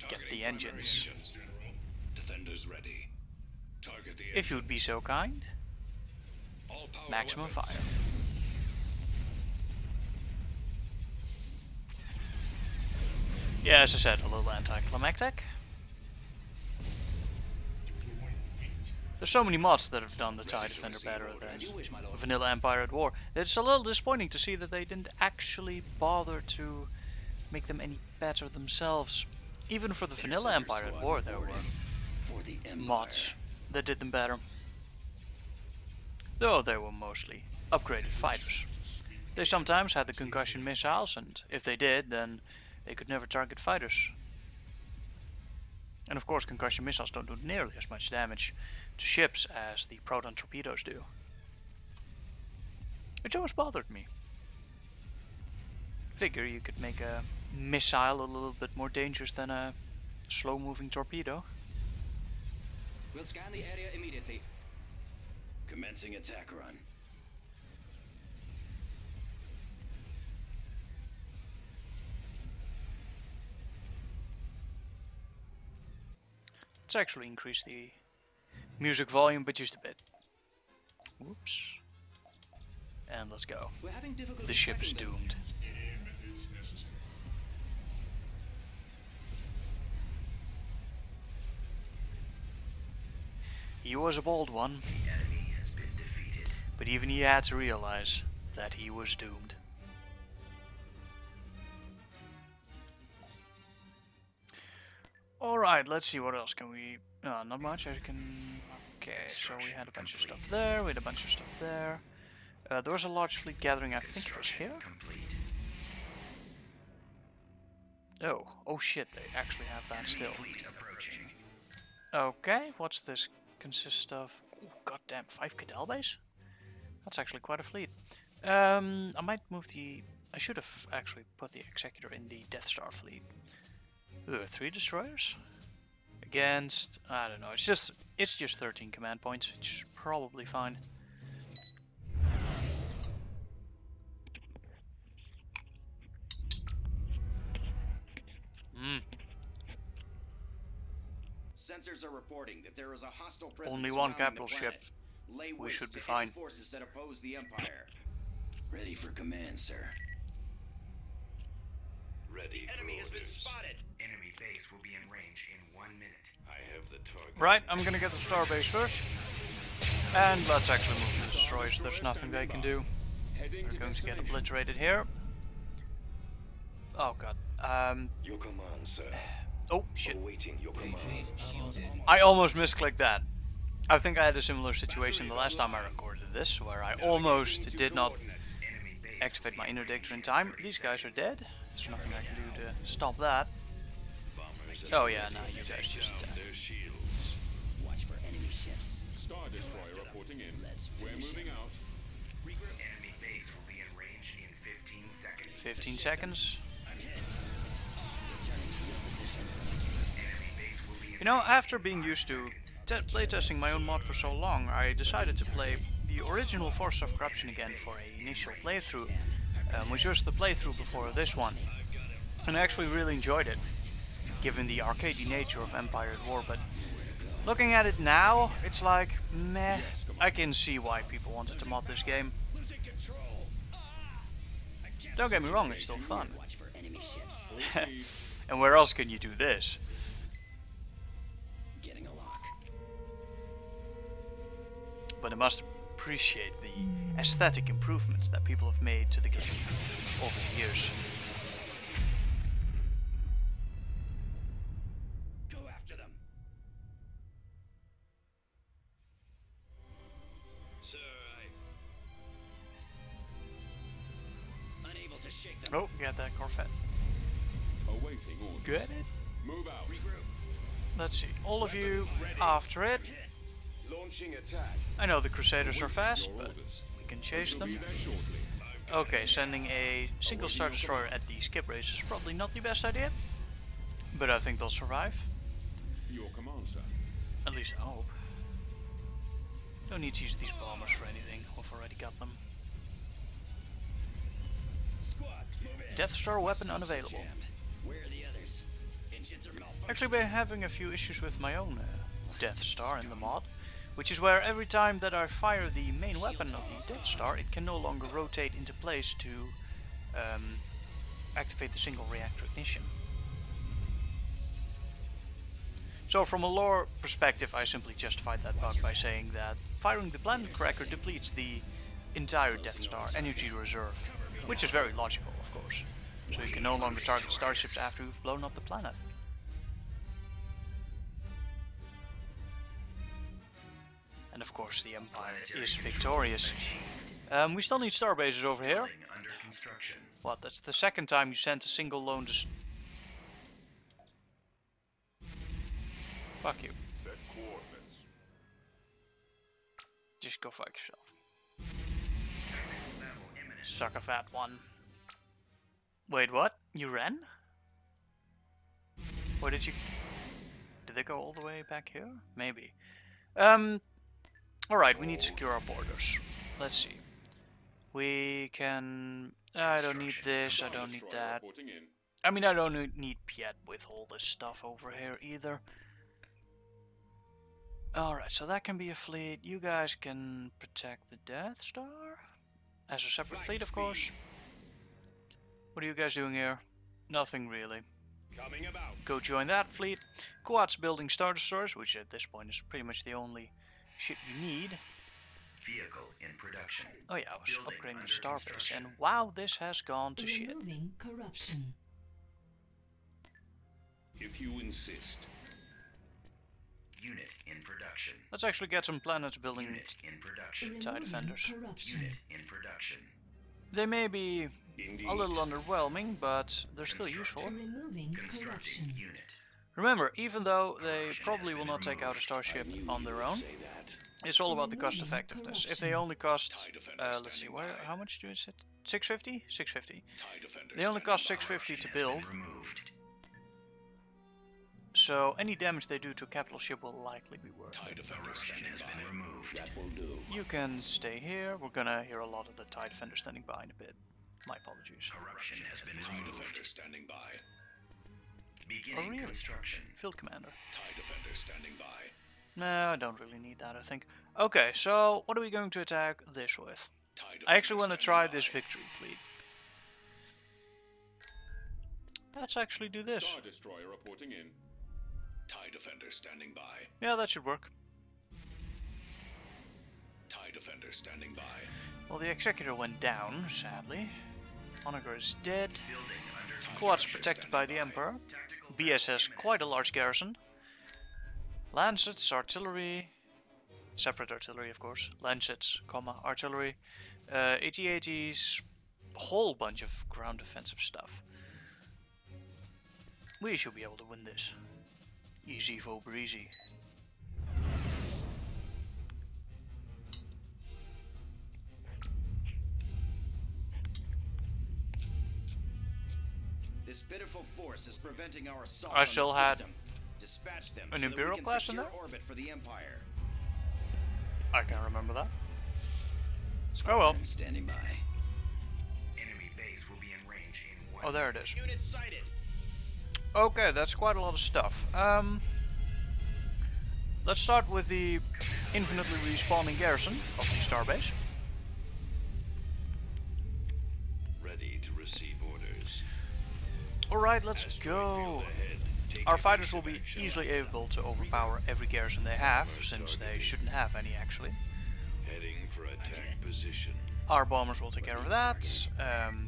[SPEAKER 1] Get the engines.
[SPEAKER 2] Defenders ready. Target the
[SPEAKER 1] If you would be so kind. Maximum fire. Yeah, as I said, a little anticlimactic. There's so many mods that have done the TIE Defender better than Vanilla Empire at War. It's a little disappointing to see that they didn't actually bother to make them any better themselves. Even for the Vanilla Empire at War, there were mods that did them better. Though they were mostly upgraded fighters. They sometimes had the concussion missiles, and if they did, then they could never target fighters. And of course concussion missiles don't do nearly as much damage to ships as the proton torpedoes do. Which always bothered me. Figure you could make a missile a little bit more dangerous than a slow moving torpedo.
[SPEAKER 6] We'll scan the area immediately. Commencing attack run.
[SPEAKER 1] Let's actually increase the music volume, but just a bit. Whoops. And let's go.
[SPEAKER 6] We're having difficulty
[SPEAKER 1] The ship is
[SPEAKER 6] tracking them.
[SPEAKER 1] doomed.
[SPEAKER 2] Any methods necessary.
[SPEAKER 1] He was a bold one,
[SPEAKER 5] The enemy has been defeated.
[SPEAKER 1] but even he had to realize that he was doomed. Alright, let's see what else can we... not much, I can... Okay, so we had a bunch of stuff there, we had a bunch of stuff there. There was a large fleet gathering, I think it was here?
[SPEAKER 5] Complete.
[SPEAKER 1] Oh shit, they actually have that still.
[SPEAKER 5] Fleet approaching.
[SPEAKER 1] Okay, what's this consist of? Oh, goddamn, 5 Cadell base? That's actually quite a fleet. I might move the... I should have actually put the Executor in the Death Star fleet. 3 destroyers? Against... I don't know, it's just 13 command points, which is probably fine.
[SPEAKER 6] Sensors are reporting that there is a hostile presence
[SPEAKER 1] Only one
[SPEAKER 6] surrounding
[SPEAKER 1] capital
[SPEAKER 6] the
[SPEAKER 1] ship.
[SPEAKER 6] planet. Lay
[SPEAKER 1] We
[SPEAKER 6] waste
[SPEAKER 1] should be
[SPEAKER 6] to
[SPEAKER 1] fine.
[SPEAKER 6] any forces that oppose the Empire. Ready for command, sir.
[SPEAKER 4] Ready. Enemy has been spotted.
[SPEAKER 5] Enemy base will be in range in 1 minute.
[SPEAKER 3] I have the target.
[SPEAKER 1] Right, I'm gonna get the starbase first. And let's actually move the destroyers, there's nothing they can do.
[SPEAKER 3] Heading
[SPEAKER 1] We're
[SPEAKER 3] to
[SPEAKER 1] going to get
[SPEAKER 3] destination.
[SPEAKER 1] obliterated here. Oh god.
[SPEAKER 3] Your command, sir.
[SPEAKER 1] Oh shit.
[SPEAKER 3] Awaiting your command.
[SPEAKER 1] I almost misclicked that. I think I had a similar situation the last time I recorded this, where I almost did not
[SPEAKER 5] Enemy base
[SPEAKER 1] activate my interdictor in time. These guys are dead. There's nothing I can do to stop that. Oh yeah, no, you guys just...
[SPEAKER 3] Their shields.
[SPEAKER 6] Watch for enemy ships.
[SPEAKER 3] Star Destroyer reporting in. We're moving out.
[SPEAKER 5] Enemy base will be in range in 15 seconds.
[SPEAKER 1] 15 seconds.
[SPEAKER 6] Returning to your position.
[SPEAKER 5] Enemy base will be in
[SPEAKER 1] You know, after being used to playtesting my own mod for so long, I decided to play the original Force of Corruption again for an initial playthrough, which was the playthrough before this one. And I actually really enjoyed it, given the arcadey nature of Empire at War, but looking at it now, it's like, meh, I can see why people wanted to mod this game.
[SPEAKER 3] Losing control.
[SPEAKER 1] Don't get me wrong, it's still fun.
[SPEAKER 6] Watch for enemy ships.
[SPEAKER 1] And where else can you do this?
[SPEAKER 6] Getting a lock.
[SPEAKER 1] But I must appreciate the aesthetic improvements that people have made to the game over the years.
[SPEAKER 6] Go after them.
[SPEAKER 3] Sir,
[SPEAKER 6] Unable to shake them.
[SPEAKER 1] Oh, get that Corvette.
[SPEAKER 3] awaiting orders.
[SPEAKER 1] Get it?
[SPEAKER 3] Move out.
[SPEAKER 1] Let's see, all of you after it.
[SPEAKER 3] Launching attack.
[SPEAKER 1] I know the Crusaders are fast,
[SPEAKER 3] Your
[SPEAKER 1] but
[SPEAKER 3] orders.
[SPEAKER 1] we can chase
[SPEAKER 3] We'll be
[SPEAKER 1] them.
[SPEAKER 3] there shortly.
[SPEAKER 1] Okay, sending a single star destroyer at the skip race is probably not the best idea, but I think they'll survive.
[SPEAKER 3] Your command, sir.
[SPEAKER 1] At least I hope. Don't need to use these bombers for anything, we've already got them.
[SPEAKER 6] Squad, move in.
[SPEAKER 1] Death Star weapon unavailable.
[SPEAKER 6] Jammed. Where are the others? Engines are malfunctioning.
[SPEAKER 1] Actually been having a few issues with my own Death Star in the mod, which is where every time that I fire the main weapon of the Death Star, it can no longer rotate into place to activate the single reactor ignition. So from a lore perspective, I simply justified that bug by saying that firing the planet cracker depletes the entire Death Star energy reserve, which is very logical, of course. So you can no longer target starships after you've blown up the planet. And of course the Empire is victorious. We still need starbases over here.
[SPEAKER 5] building under construction.
[SPEAKER 1] What, that's the second time you sent a single lone Fuck you.
[SPEAKER 2] Set coordinates.
[SPEAKER 1] Just go fuck yourself.
[SPEAKER 5] Battle imminent.
[SPEAKER 1] Sucker fat one. Wait, what? You ran? Or did you... Did they go all the way back here? Maybe. Alright, we need to secure our borders. Let's see. We can... I don't need this, I don't need that. I mean, I don't need Piet with all this stuff over here either. Alright, so that can be a fleet. You guys can protect the Death Star? As a separate fleet, of course. What are you guys doing here? Nothing really.
[SPEAKER 3] Coming about.
[SPEAKER 1] Go join that fleet. Quad's building Star Destroyers, which at this point is pretty much the only shit you need.
[SPEAKER 5] Vehicle in production.
[SPEAKER 1] Oh yeah, I was
[SPEAKER 5] Building
[SPEAKER 1] upgrading
[SPEAKER 5] under
[SPEAKER 1] the Starbase,
[SPEAKER 5] construction.
[SPEAKER 1] and wow, this has gone to shit.
[SPEAKER 7] Removing corruption.
[SPEAKER 6] If you insist.
[SPEAKER 5] Unit in production.
[SPEAKER 1] Let's actually get some planets building.
[SPEAKER 5] Unit in production.
[SPEAKER 1] TIE defenders.
[SPEAKER 7] Corruption.
[SPEAKER 5] Unit in production.
[SPEAKER 1] They may be
[SPEAKER 6] Indeed.
[SPEAKER 1] a little underwhelming, but they're still useful.
[SPEAKER 7] Removing
[SPEAKER 5] Constructing
[SPEAKER 7] corruption.
[SPEAKER 5] unit.
[SPEAKER 1] Remember, even though they probably will not take out a starship
[SPEAKER 6] I knew
[SPEAKER 1] on
[SPEAKER 6] you
[SPEAKER 1] their
[SPEAKER 6] would
[SPEAKER 1] own,
[SPEAKER 6] say that.
[SPEAKER 1] it's all about the cost
[SPEAKER 7] Removing
[SPEAKER 1] effectiveness. If they
[SPEAKER 7] corruption.
[SPEAKER 1] only cost,
[SPEAKER 6] TIE defenders
[SPEAKER 1] let's see,
[SPEAKER 6] standing
[SPEAKER 1] where,
[SPEAKER 6] by.
[SPEAKER 1] how much do you say? 650? 650.
[SPEAKER 6] TIE defenders
[SPEAKER 1] They only
[SPEAKER 6] standing
[SPEAKER 1] cost
[SPEAKER 6] by.
[SPEAKER 1] 650 to
[SPEAKER 5] Has
[SPEAKER 1] build,
[SPEAKER 5] been removed.
[SPEAKER 1] so any damage they do to a capital ship will likely be worth
[SPEAKER 6] TIE
[SPEAKER 1] it.
[SPEAKER 6] defenders
[SPEAKER 5] Corruption
[SPEAKER 6] standing
[SPEAKER 5] has
[SPEAKER 6] by.
[SPEAKER 5] been removed.
[SPEAKER 6] That will do.
[SPEAKER 1] You can stay here. We're gonna hear a lot of the TIE defenders standing by in a bit. My apologies.
[SPEAKER 5] Corruption has been
[SPEAKER 6] TIE
[SPEAKER 5] removed.
[SPEAKER 6] defenders standing by.
[SPEAKER 5] Beginning
[SPEAKER 1] really?
[SPEAKER 5] construction.
[SPEAKER 1] Field commander.
[SPEAKER 6] TIE defenders standing by.
[SPEAKER 1] No, I don't really need that, I think. Okay, so what are we going to attack this with?
[SPEAKER 6] TIE
[SPEAKER 1] I actually
[SPEAKER 6] defenders
[SPEAKER 1] want to
[SPEAKER 6] standing
[SPEAKER 1] try
[SPEAKER 6] by.
[SPEAKER 1] this victory fleet. Let's actually do this.
[SPEAKER 3] Star Destroyer reporting in.
[SPEAKER 6] TIE defenders standing by.
[SPEAKER 1] Yeah, that should work.
[SPEAKER 6] TIE defenders standing by.
[SPEAKER 1] Well, the Executor went down, sadly. Onager is dead.
[SPEAKER 5] Building under
[SPEAKER 6] TIE
[SPEAKER 1] Quad's
[SPEAKER 6] defenders
[SPEAKER 1] protected by
[SPEAKER 6] standing
[SPEAKER 1] the Emperor.
[SPEAKER 5] tactical
[SPEAKER 1] BS has quite a large garrison. Lancets, artillery, separate artillery of course. Lancets, comma, artillery, AT-ATs, a whole bunch of ground defensive stuff. We should be able to win this. Easy for breezy.
[SPEAKER 8] This pitiful force is preventing our assault
[SPEAKER 1] I
[SPEAKER 8] on
[SPEAKER 1] still
[SPEAKER 8] the
[SPEAKER 1] had
[SPEAKER 8] system. Dispatch them
[SPEAKER 1] an
[SPEAKER 8] so that
[SPEAKER 1] Imperial
[SPEAKER 8] we can
[SPEAKER 1] class in
[SPEAKER 8] secure
[SPEAKER 1] there?
[SPEAKER 8] orbit for the Empire.
[SPEAKER 1] I can't remember that.
[SPEAKER 8] Squadron
[SPEAKER 1] well.
[SPEAKER 8] Standing by.
[SPEAKER 5] enemy base will be in range in 1
[SPEAKER 1] Oh, there it is.
[SPEAKER 3] Unit sighted.
[SPEAKER 1] Okay, that's quite a lot of stuff. Let's start with the infinitely respawning garrison of the starbase.
[SPEAKER 4] Ready to receive orders.
[SPEAKER 1] Alright, let's
[SPEAKER 4] Asteroid
[SPEAKER 1] go.
[SPEAKER 4] field ahead. Take
[SPEAKER 1] Our
[SPEAKER 4] your
[SPEAKER 1] fighters will be
[SPEAKER 4] course of
[SPEAKER 1] easily
[SPEAKER 4] action.
[SPEAKER 1] able to overpower every garrison they have, since they shouldn't have any actually.
[SPEAKER 4] Heading for attack position.
[SPEAKER 1] Our bombers will take care of that.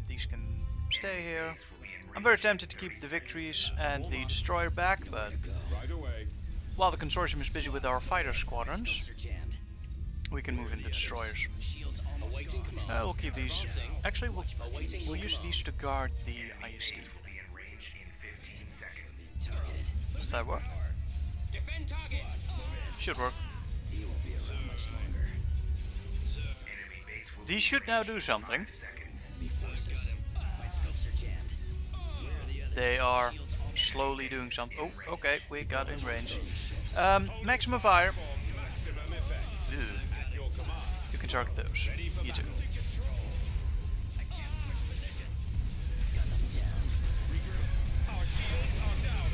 [SPEAKER 1] These can stay here.
[SPEAKER 5] base will be in range
[SPEAKER 1] I'm very
[SPEAKER 5] in
[SPEAKER 1] tempted to keep
[SPEAKER 5] 30
[SPEAKER 1] the
[SPEAKER 5] seconds.
[SPEAKER 1] victories and the destroyer back, but
[SPEAKER 3] Right away.
[SPEAKER 1] while the consortium is busy with our fighter squadrons,
[SPEAKER 8] Scopes are jammed.
[SPEAKER 1] we can move in the destroyers.
[SPEAKER 8] Shields almost
[SPEAKER 3] Awaiting
[SPEAKER 8] gone.
[SPEAKER 3] command.
[SPEAKER 1] We'll keep these. Actually, we'll use these to guard the
[SPEAKER 5] Enemy
[SPEAKER 1] ISD.
[SPEAKER 5] base will be in range in 15 seconds.
[SPEAKER 8] Targeted.
[SPEAKER 1] Does that work?
[SPEAKER 3] Defend target.
[SPEAKER 1] Should work.
[SPEAKER 8] He won't be around much longer.
[SPEAKER 5] Enemy base will
[SPEAKER 1] These
[SPEAKER 5] be
[SPEAKER 1] should
[SPEAKER 5] in
[SPEAKER 1] now
[SPEAKER 5] range
[SPEAKER 1] do
[SPEAKER 5] in
[SPEAKER 1] something.
[SPEAKER 5] 5 seconds.
[SPEAKER 8] Enemy forces. My scopes are jammed. Where are the others?
[SPEAKER 1] They are
[SPEAKER 8] Shields almost
[SPEAKER 1] slowly doing something. Oh, okay, we got in range.
[SPEAKER 8] ships.
[SPEAKER 1] Maximum fire.
[SPEAKER 3] Maximum effect.
[SPEAKER 1] Ew.
[SPEAKER 3] At your command.
[SPEAKER 1] You can target those.
[SPEAKER 3] Ready for
[SPEAKER 1] You too.
[SPEAKER 3] battle. Control.
[SPEAKER 8] I can't switch position. Gun them down. Regroup.
[SPEAKER 3] Our shields are down.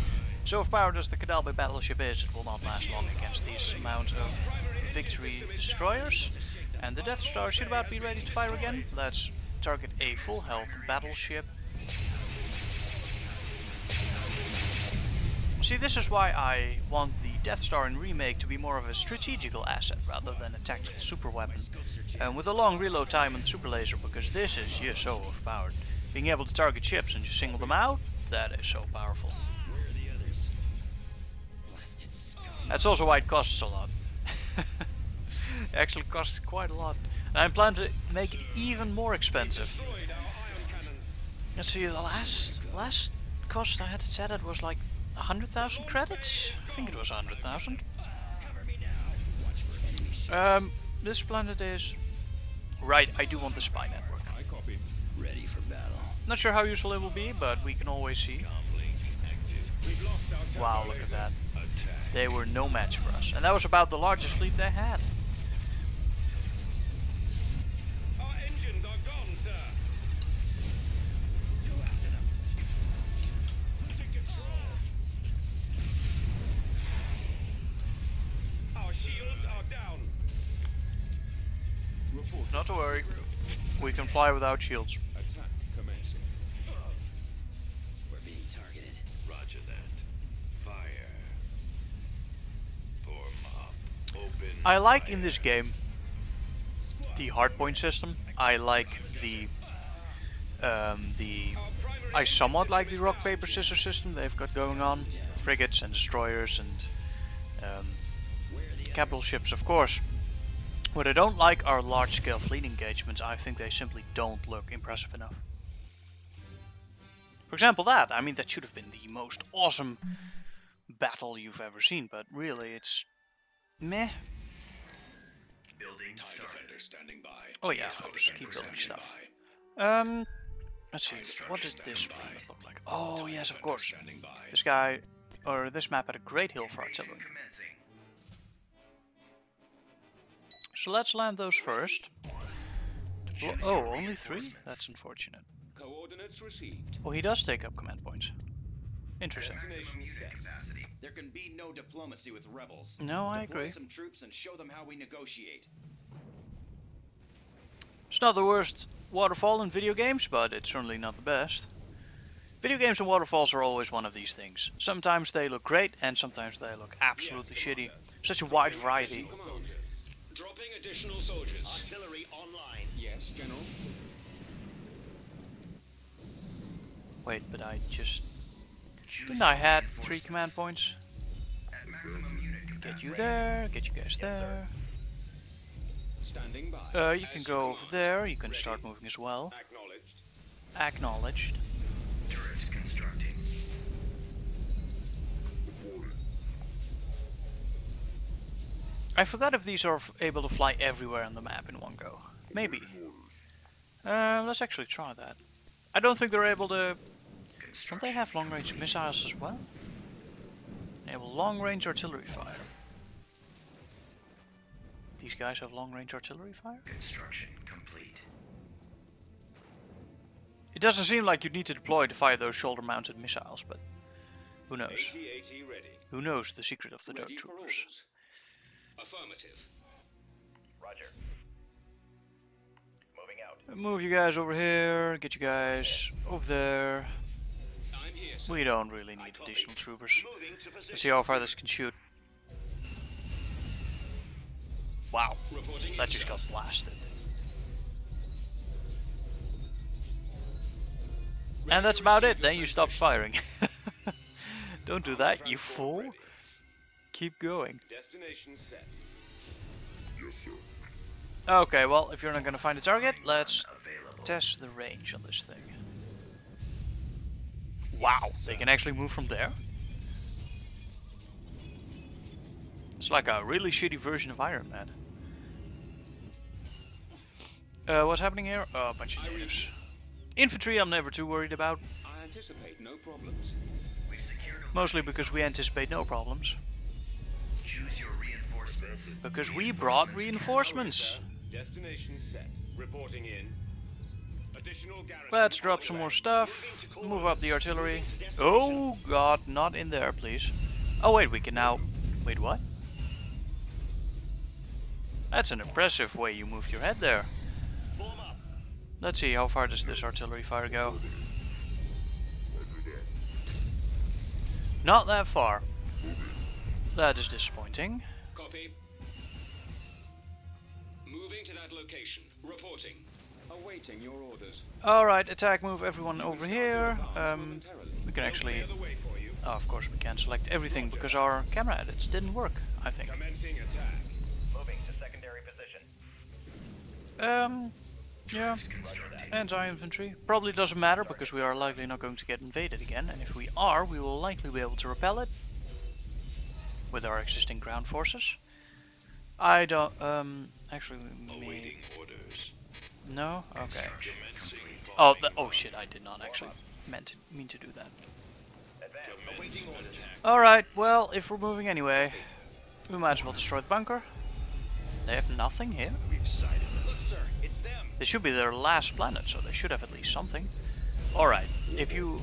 [SPEAKER 1] So overpowered as the Kadalbe battleship is, it will not last long against these amount of victory destroyers. And the Death Star should about be ready to fire again. Let's target a full health battleship. See, this is why I want the Death Star in Remake to be more of a strategical asset rather than a tactical super weapon. With a long reload time and super laser, because this is just so overpowered. Being able to target ships and just single them out, that is so powerful.
[SPEAKER 8] Where are the others? Blasted scum.
[SPEAKER 1] That's also why it costs a lot. It actually costs quite a lot. And I plan to make it even more expensive.
[SPEAKER 3] Destroyed our ion cannons.
[SPEAKER 1] Let's see, the last cost I had to set it was like 100,000 credits? I think it was 100,000.
[SPEAKER 3] Cover me now. Watch for enemy ships.
[SPEAKER 1] This planet is... Right, I do want the spy network.
[SPEAKER 6] I copy. Ready for battle.
[SPEAKER 1] Not sure how useful it will be, but we can always see.
[SPEAKER 6] We've lost our
[SPEAKER 1] Wow, look at that. They were no match for us. And that was about the largest fleet they had.
[SPEAKER 6] Our engines are gone, sir.
[SPEAKER 3] Go after them. Losing control.
[SPEAKER 6] Our shields are down. Report.
[SPEAKER 1] Not to worry. We can fly without shields.
[SPEAKER 6] Attack commencing.
[SPEAKER 8] We're being targeted.
[SPEAKER 4] Roger that. Fire. Form up. Open.
[SPEAKER 1] I like
[SPEAKER 4] fire.
[SPEAKER 1] in this game the hardpoint system. I like I somewhat like the rock paper scissors system they've got going on. Frigates and destroyers and capital ships, of course. What I don't like are large scale fleet engagements. I think they simply don't look impressive enough. For example that, I mean that should have been the most awesome battle you've ever seen, but really it's meh.
[SPEAKER 5] Building
[SPEAKER 6] TIE
[SPEAKER 5] started.
[SPEAKER 6] defender standing by.
[SPEAKER 1] Oh yeah, of course, keep building stuff. Let's see, what did this planet look like? Oh yes, of course.
[SPEAKER 6] Standing by.
[SPEAKER 1] This guy, or this map had a great hill for artillery.
[SPEAKER 5] Commencing.
[SPEAKER 1] So let's land those first. Oh, only 3? That's unfortunate.
[SPEAKER 6] Coordinates received.
[SPEAKER 1] Oh, he does take up command points. Interesting.
[SPEAKER 5] Maximum unit capacity.
[SPEAKER 7] There can be no diplomacy with rebels.
[SPEAKER 1] No, I
[SPEAKER 7] Deploy
[SPEAKER 1] agree.
[SPEAKER 7] some troops and show them how we negotiate.
[SPEAKER 1] It's not the worst waterfall in video games, but it's certainly not the best. Video games and waterfalls are always one of these things. Sometimes they look great, and sometimes they look absolutely shitty. Such a wide variety.
[SPEAKER 6] Dropping additional soldiers.
[SPEAKER 3] Artillery online.
[SPEAKER 6] Yes, General.
[SPEAKER 1] Wait, but I just... Didn't I had 3 command points?
[SPEAKER 5] At maximum unit capacity.
[SPEAKER 1] Get you there, get you guys there.
[SPEAKER 6] Standing by.
[SPEAKER 1] You can go over there, you can start moving as well.
[SPEAKER 6] Acknowledged.
[SPEAKER 1] Acknowledged.
[SPEAKER 5] Turret constructing.
[SPEAKER 1] I forgot if these are able to fly everywhere on the map in one go. Maybe. Let's actually try that. I don't think they're able to... Don't they have long-range missiles as well? Enable long-range artillery fire. These guys have long-range artillery fire?
[SPEAKER 5] Construction complete.
[SPEAKER 1] It doesn't seem like you need to deploy to fire those shoulder-mounted missiles, but who knows?
[SPEAKER 6] AT-AT ready.
[SPEAKER 1] Who knows the secret of the Dark
[SPEAKER 6] Ready for
[SPEAKER 1] Troopers?
[SPEAKER 6] orders. Affirmative.
[SPEAKER 3] Roger. Moving out.
[SPEAKER 1] Move you guys over here, get you guys over there.
[SPEAKER 6] I'm here, sir.
[SPEAKER 1] We don't really need additional troopers.
[SPEAKER 3] Moving to position.
[SPEAKER 1] Let's see how far this can shoot. Wow,
[SPEAKER 6] Reporting
[SPEAKER 1] that just
[SPEAKER 6] intel.
[SPEAKER 1] got blasted. And that's about it, then you stop firing. Don't do that, you fool. Keep going.
[SPEAKER 6] Destination set.
[SPEAKER 1] Okay, well, if you're not gonna find a target, let's
[SPEAKER 5] Available.
[SPEAKER 1] test the range on this thing. Wow, they can actually move from there? It's like a really shitty version of Iron Man. What's happening here? Oh, a bunch of natives. Infantry I'm never too worried about.
[SPEAKER 6] I anticipate no problems.
[SPEAKER 5] We've secured a
[SPEAKER 1] Mostly because we anticipate no problems.
[SPEAKER 5] Choose your reinforcements.
[SPEAKER 1] Because we brought reinforcements.
[SPEAKER 6] Destination set. Reporting in. Additional garrison.
[SPEAKER 1] Let's drop some more stuff. Move up the artillery. Oh god, not in there, please. Oh wait, we can now... Wait, what? That's an impressive way you moved your head there.
[SPEAKER 3] Form up.
[SPEAKER 1] Let's see, how far does this artillery fire go? Not that far. That is disappointing.
[SPEAKER 6] Copy. Moving to that location. Reporting. Awaiting your orders.
[SPEAKER 1] Alright, attack, move everyone over here. We can actually...
[SPEAKER 6] Clear the way for you.
[SPEAKER 1] Oh, of course we can't select everything because our camera edits didn't work, I think.
[SPEAKER 6] Commencing attack.
[SPEAKER 3] Moving to secondary position.
[SPEAKER 1] Yeah.
[SPEAKER 3] Roger that.
[SPEAKER 1] Anti-infantry. Probably doesn't matter because we are likely not going to get invaded again, and if we are, we will likely be able to repel it with our existing ground forces. I don't, actually we may...
[SPEAKER 4] Awaiting orders.
[SPEAKER 1] No? Okay.
[SPEAKER 4] Commencing
[SPEAKER 1] Oh,
[SPEAKER 4] bombing
[SPEAKER 1] oh shit, I did not actually mean to do that.
[SPEAKER 4] Commencing attack.
[SPEAKER 1] Alright, well, if we're moving anyway, we might as well destroy the bunker. They have nothing here.
[SPEAKER 3] We've sighted them. Look, sir, it's them.
[SPEAKER 1] This should be their last planet, so they should have at least something. Alright, if your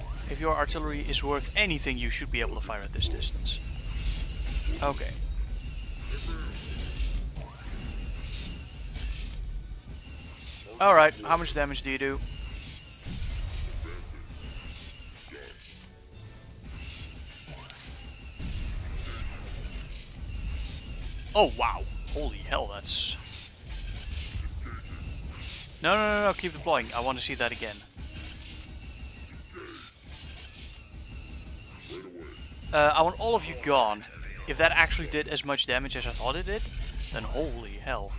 [SPEAKER 1] artillery is worth anything, you should be able to fire at this distance. Okay. Alright, how much damage do you do? Oh wow, holy hell, that's... No, keep deploying, I want to see that again. I want all of you gone. If that actually did as much damage as I thought it did, then holy hell.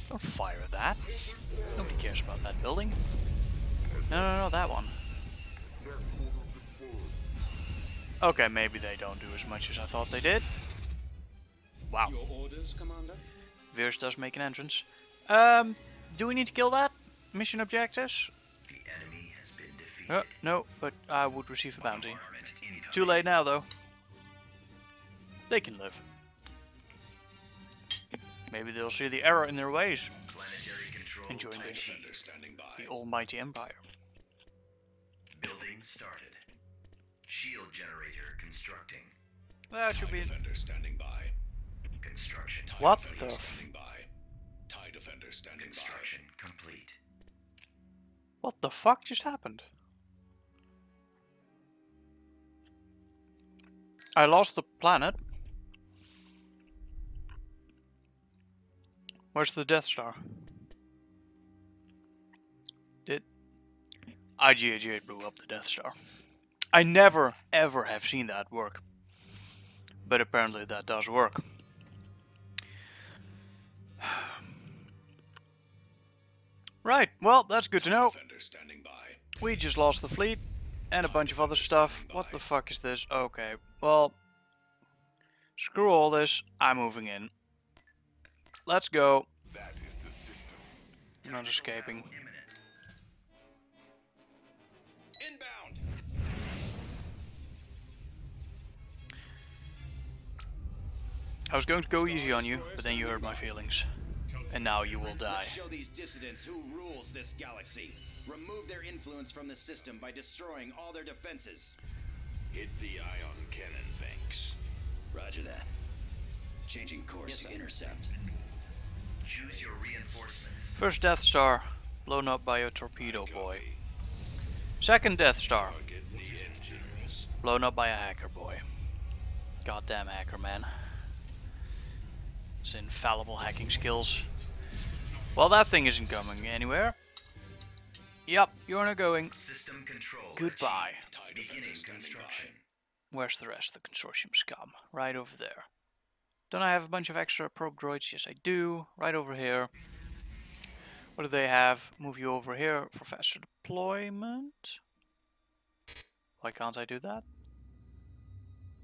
[SPEAKER 1] Don't fire that. Nobody cares about that building. No, that one. Okay, maybe they don't do as much as I thought they did. Wow.
[SPEAKER 6] Your orders, Commander?
[SPEAKER 1] Veers does make an entrance. Do we need to kill that? Mission objectives?
[SPEAKER 5] The enemy has been defeated.
[SPEAKER 1] No, but I would receive a bounty.
[SPEAKER 5] Bombardment incoming.
[SPEAKER 1] Too late now, though. They can live. Maybe they'll see the error in their ways
[SPEAKER 5] Planetary control
[SPEAKER 1] and join
[SPEAKER 5] type
[SPEAKER 7] Defender standing by.
[SPEAKER 1] the almighty empire.
[SPEAKER 5] building started. Shield generator constructing.
[SPEAKER 1] That should
[SPEAKER 7] TIE
[SPEAKER 1] be...
[SPEAKER 7] Defender standing by.
[SPEAKER 5] Construction.
[SPEAKER 7] TIE
[SPEAKER 1] What
[SPEAKER 7] Defender
[SPEAKER 1] the
[SPEAKER 7] standing by. TIE Defender standing
[SPEAKER 5] Construction complete.
[SPEAKER 1] What the fuck just happened? I lost the planet. Where's the Death Star? Did IG-88 blew up the Death Star? I never ever have seen that work, but apparently that does work. Right, well, that's good to know.
[SPEAKER 7] Defender standing by.
[SPEAKER 1] We just lost the fleet and a bunch of other stuff. What the fuck is this? Okay, well, screw all this. I'm moving in. Let's go.
[SPEAKER 2] That is the system.
[SPEAKER 1] Not escaping.
[SPEAKER 5] Imminent.
[SPEAKER 3] Inbound.
[SPEAKER 1] I was going to go easy on you, but then you hurt my feelings. And now you will die.
[SPEAKER 7] Let's show these dissidents who rules this galaxy. Remove their influence from the system by destroying all their defenses.
[SPEAKER 4] Hit the ion cannon banks.
[SPEAKER 6] Roger that. Changing course to intercept.
[SPEAKER 5] Choose your reinforcements.
[SPEAKER 1] First Death Star, blown up by a torpedo boy. Second Death Star,
[SPEAKER 4] Target the engines.
[SPEAKER 1] blown up by a hacker boy. Goddamn hacker man. His infallible hacking skills. Well, that thing isn't going anywhere. Yep, you're not going.
[SPEAKER 5] System control.
[SPEAKER 1] Goodbye.
[SPEAKER 7] TIE
[SPEAKER 5] Beginning
[SPEAKER 7] Defender standing
[SPEAKER 5] construction.
[SPEAKER 1] Where's the rest of the consortium scum? Right over there. Don't I have a bunch of extra probe droids? Yes, I do. Right over here. What do they have? Move you over here for faster deployment. Why can't I do that?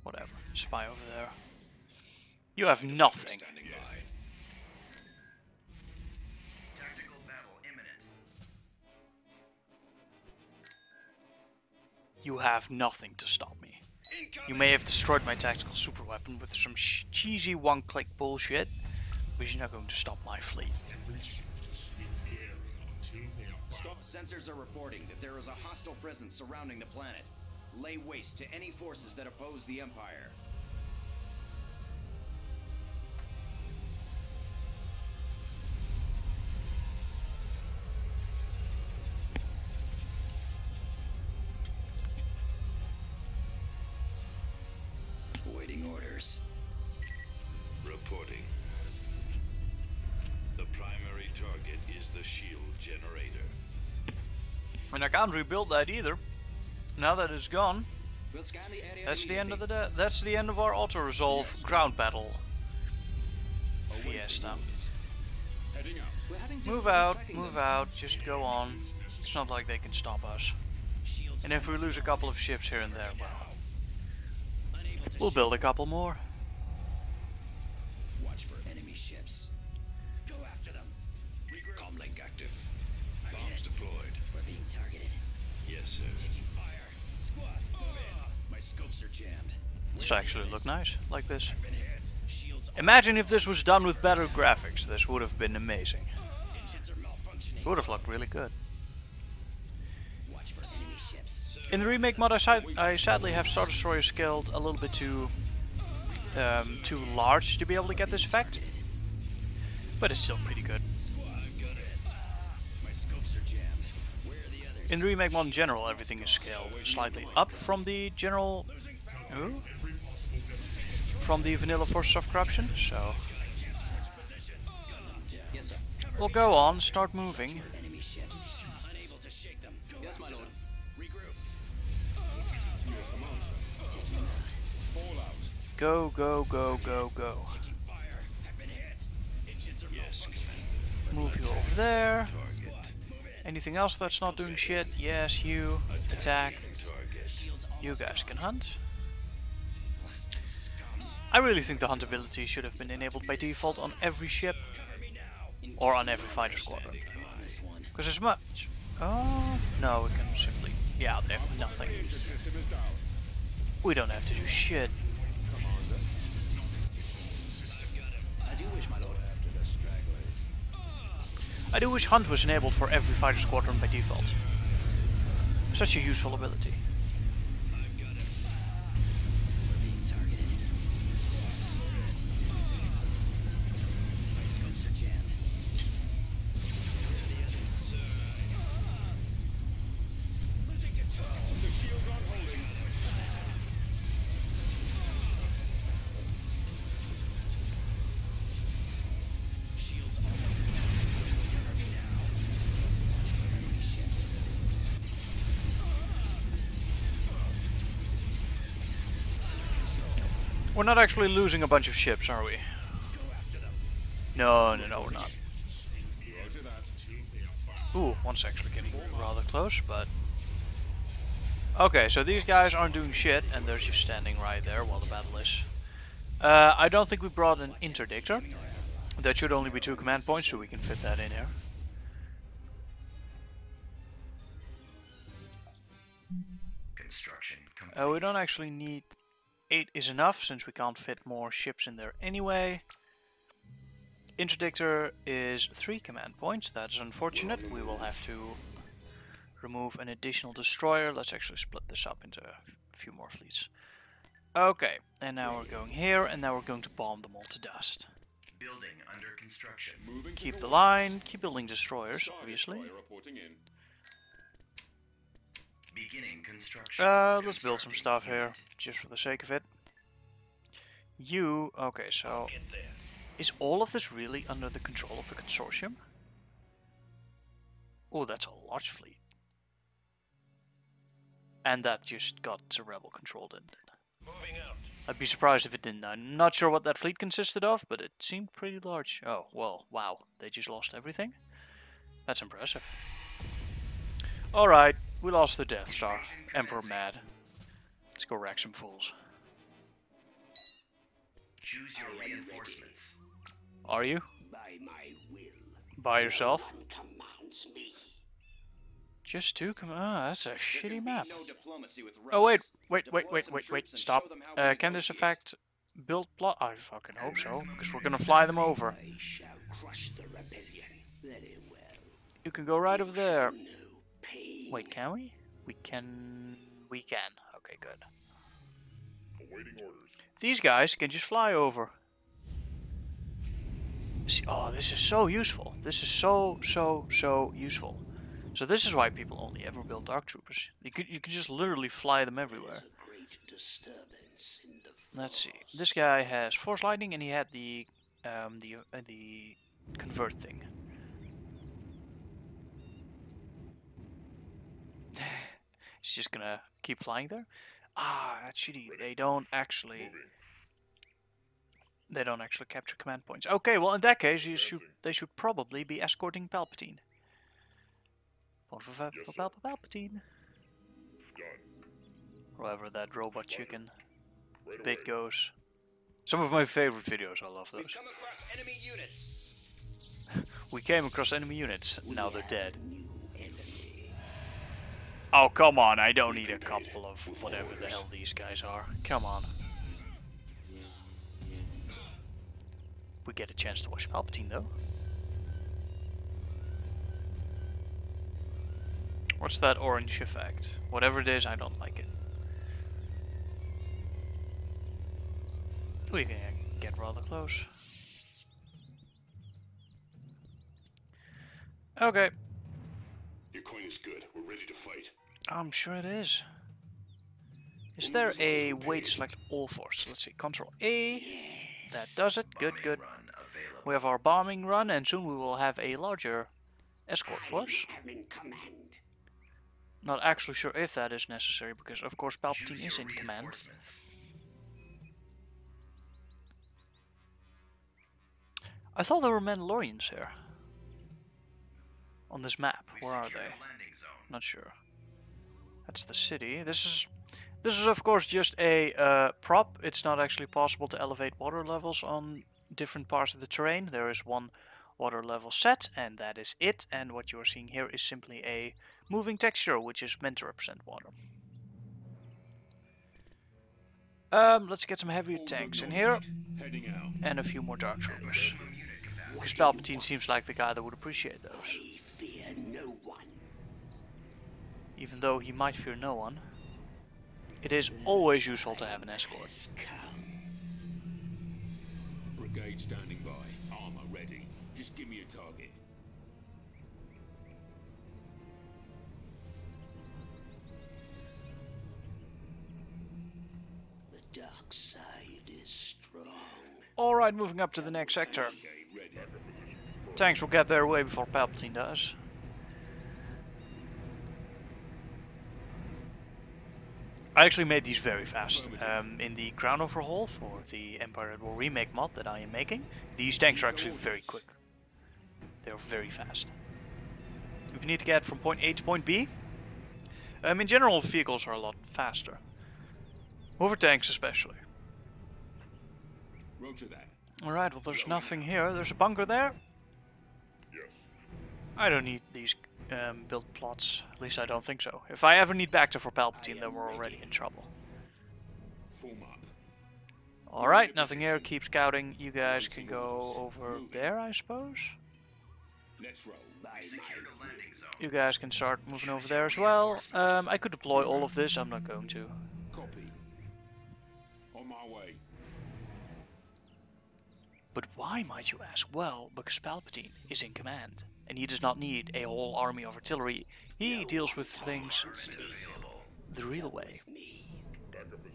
[SPEAKER 1] Whatever. Spy over there. You have
[SPEAKER 7] by.
[SPEAKER 1] nothing.
[SPEAKER 7] Standing by.
[SPEAKER 5] Tactical battle imminent.
[SPEAKER 1] You have nothing to stop me. You may have destroyed my tactical superweapon with some cheesy one-click bullshit, but you're not going to stop my fleet.
[SPEAKER 2] Every ship to sweep the area until they are found.
[SPEAKER 7] Sensors are reporting that there is a hostile presence surrounding the planet. Lay waste to any forces that oppose the Empire.
[SPEAKER 6] Awaiting orders.
[SPEAKER 4] Reporting. The primary target is the shield generator.
[SPEAKER 1] And I can't rebuild that either. Now that it's gone,
[SPEAKER 6] We'll scan the area
[SPEAKER 1] that's the end of
[SPEAKER 6] immediately.
[SPEAKER 1] that's the end of our auto-resolve ground battle fiesta.
[SPEAKER 4] Heading out.
[SPEAKER 6] We're heading to
[SPEAKER 1] Move out, move out, just go on. It's not like they can stop us. And if we lose a couple of ships here and there, well, we'll build a couple more.
[SPEAKER 6] Watch for enemy ships.
[SPEAKER 3] Go after them. Regroup.
[SPEAKER 6] Comlink active. Bombs deployed.
[SPEAKER 3] We're being targeted.
[SPEAKER 4] Yes, sir.
[SPEAKER 3] Taking fire. Squad, move in.
[SPEAKER 6] My scopes are jammed.
[SPEAKER 1] This actually look nice, like this.
[SPEAKER 3] Been hit. Shields.
[SPEAKER 1] Imagine if this was done with better graphics. This would have been amazing.
[SPEAKER 3] Engines are malfunctioning.
[SPEAKER 1] It would have looked really good.
[SPEAKER 3] Watch for enemy ships.
[SPEAKER 1] In the remake mod, I sadly have Star Destroyer scaled a little bit too large to be able to get this effect, but it's still pretty good.
[SPEAKER 6] My scopes are jammed.
[SPEAKER 3] Where are the others?
[SPEAKER 1] In the remake mod in general, everything is scaled slightly up from the general, from the vanilla Forces of Corruption. So
[SPEAKER 6] Yes, sir.
[SPEAKER 1] we'll go on, start moving.
[SPEAKER 3] Enemy ships. Unable to shake them. Go
[SPEAKER 6] Yes, my lord.
[SPEAKER 3] Regroup.
[SPEAKER 4] Taking them out. Fall out.
[SPEAKER 1] Go, go, go, go, go.
[SPEAKER 3] Taking fire. Have been hit. Engines are
[SPEAKER 4] Yes,
[SPEAKER 3] malfunctioning.
[SPEAKER 1] Move you over there.
[SPEAKER 4] Target.
[SPEAKER 3] Move in.
[SPEAKER 1] Anything else that's not doing shit? Yes, you. Attack.
[SPEAKER 4] Target.
[SPEAKER 3] Shields
[SPEAKER 1] You
[SPEAKER 3] almost
[SPEAKER 1] guys
[SPEAKER 3] down.
[SPEAKER 1] can hunt.
[SPEAKER 3] Blasted scum.
[SPEAKER 1] I really think the hunt ability should have been enabled by default on every ship
[SPEAKER 3] Cover me now.
[SPEAKER 1] or on every fighter squadron.
[SPEAKER 6] This one.
[SPEAKER 1] Because as much. Oh, no, we can simply. Yeah, they have nothing.
[SPEAKER 4] System is down.
[SPEAKER 1] We don't have to do shit.
[SPEAKER 6] As you wish, my lord.
[SPEAKER 4] After the stragglers.
[SPEAKER 1] I do wish hunt was enabled for every fighter squadron by default. Such a useful ability.
[SPEAKER 3] Being targeted.
[SPEAKER 6] My scopes are jammed.
[SPEAKER 3] Where are the others? Losing control.
[SPEAKER 4] The shields aren't holding.
[SPEAKER 3] Shields almost down. Cover me now.
[SPEAKER 6] Enemy ships.
[SPEAKER 1] We're not actually losing a bunch of ships, are we?
[SPEAKER 3] Go after them.
[SPEAKER 1] No, no, no, we're not.
[SPEAKER 4] Roger that.
[SPEAKER 1] Ooh, one's actually getting rather close, but... Okay, so these guys aren't doing shit, and they're just standing right there while the battle is. I don't think we brought an interdictor. That should only be 2 command points, so we can fit that in here.
[SPEAKER 5] Construction complete.
[SPEAKER 1] We don't actually need... 8 is enough, since we can't fit more ships in there anyway. Interdictor is 3 command points. That's unfortunate. We will have to remove an additional destroyer. Let's actually split this up into a few more fleets. Okay, and now we're going here, and now we're going to bomb them all to dust.
[SPEAKER 5] Building under construction.
[SPEAKER 4] Moving to
[SPEAKER 1] Keep the
[SPEAKER 4] west.
[SPEAKER 1] line, keep building destroyers,
[SPEAKER 4] Star
[SPEAKER 1] obviously.
[SPEAKER 4] Destroyer reporting in.
[SPEAKER 5] Beginning construction.
[SPEAKER 1] Let's build some stuff here, just for the sake of it. You, okay, so... Is all of this really under the control of the consortium? Oh, that's a large fleet. And that just got to rebel controlled, didn't it?
[SPEAKER 3] Moving out.
[SPEAKER 1] I'd be surprised if it didn't. I'm not sure what that fleet consisted of, but it seemed pretty large. Oh, well, wow. They just lost everything? That's impressive. Alright, we lost the Death Star. Emperor mad. Let's go wreck some fools.
[SPEAKER 5] Choose your reinforcements.
[SPEAKER 1] Are you?
[SPEAKER 3] By my will.
[SPEAKER 1] By yourself?
[SPEAKER 3] Commands me.
[SPEAKER 1] Just 2 that's a
[SPEAKER 7] There
[SPEAKER 1] shitty
[SPEAKER 7] can
[SPEAKER 1] map.
[SPEAKER 7] be no diplomacy with
[SPEAKER 1] Oh wait,
[SPEAKER 7] rebels.
[SPEAKER 1] wait,
[SPEAKER 7] Deploy some
[SPEAKER 1] wait,
[SPEAKER 7] troops and
[SPEAKER 1] stop.
[SPEAKER 7] show them how we
[SPEAKER 1] Can this
[SPEAKER 7] negotiate.
[SPEAKER 1] affect build plot? I fucking hope so, because we're gonna fly them over.
[SPEAKER 3] I shall crush the rebellion. Very well.
[SPEAKER 1] You can go right over there.
[SPEAKER 3] No pain.
[SPEAKER 1] Wait, can we? We can. Okay, good.
[SPEAKER 2] Awaiting orders.
[SPEAKER 1] These guys can just fly over. See, oh, this is so useful. This is so useful. So this is why people only ever build Dark Troopers. You could just literally fly them everywhere.
[SPEAKER 3] A great disturbance in the
[SPEAKER 1] Let's see. This guy has Force Lightning, and he had the convert thing. He's just gonna keep flying there. Ah, that's shitty. They don't actually. They don't actually capture command points. Okay, well in that case they should probably be escorting Palpatine. Vote for Palpatine.
[SPEAKER 2] Done.
[SPEAKER 1] Wherever that robot chicken bit goes. Some of my favorite videos, I love those.
[SPEAKER 6] Come across enemy units.
[SPEAKER 1] We came across enemy units, now they're dead. Oh come on, I don't need a couple of whatever the hell these guys are. Come on. We get a chance to watch Palpatine though. What's that orange effect? Whatever it is, I don't like it. We can get rather close. Okay.
[SPEAKER 2] Your coin is good. We're ready to fight.
[SPEAKER 1] I'm sure it is. Is there a way to select all force? Let's see. Control A. That does it. Good, good. We have our bombing run, and soon we will have a larger escort force. Not actually sure if that is necessary, because of course Palpatine is in command. I thought there were Mandalorians here. On this map. Where are they? Not sure. That's the city. This is of course just a prop. It's not actually possible to elevate water levels on different parts of the terrain. There is one water level set, and that is it. And what you are seeing here is simply a moving texture, which is meant to represent water. Let's get some heavier tanks in here,
[SPEAKER 4] Heading out.
[SPEAKER 1] and a few more Dark Troopers. Because Palpatine seems like the guy that would appreciate those. Even though he might fear no one, it is always useful to have an escort.
[SPEAKER 4] Brigade standing by. Armor ready. Just give me a target.
[SPEAKER 6] The dark side is strong.
[SPEAKER 1] Alright, moving up to the next sector. Tanks will get there way before Palpatine does. I actually made these very fast. In the Crown Overhaul for the Empire at War remake mod that I am making, these tanks are actually very quick. They are very fast. If you need to get from point A to point B, in general vehicles are a lot faster. Over tanks especially.
[SPEAKER 4] Roger that.
[SPEAKER 1] Alright, well there's nothing here. There's a bunker there.
[SPEAKER 2] Yes.
[SPEAKER 1] I don't need these build plots. At least I don't think so. If I ever need Bacta for Palpatine, then we're already in trouble.
[SPEAKER 4] Form up.
[SPEAKER 1] Alright, nothing here. Keep scouting. You guys can go over there, I suppose.
[SPEAKER 4] Let's roll.
[SPEAKER 1] You guys can start moving over there as well. I could deploy all of this. I'm not going to.
[SPEAKER 4] Copy. On my way.
[SPEAKER 1] But why, might you ask? Well, because Palpatine is in command. And he does not need a whole army of artillery. He deals with things the real way.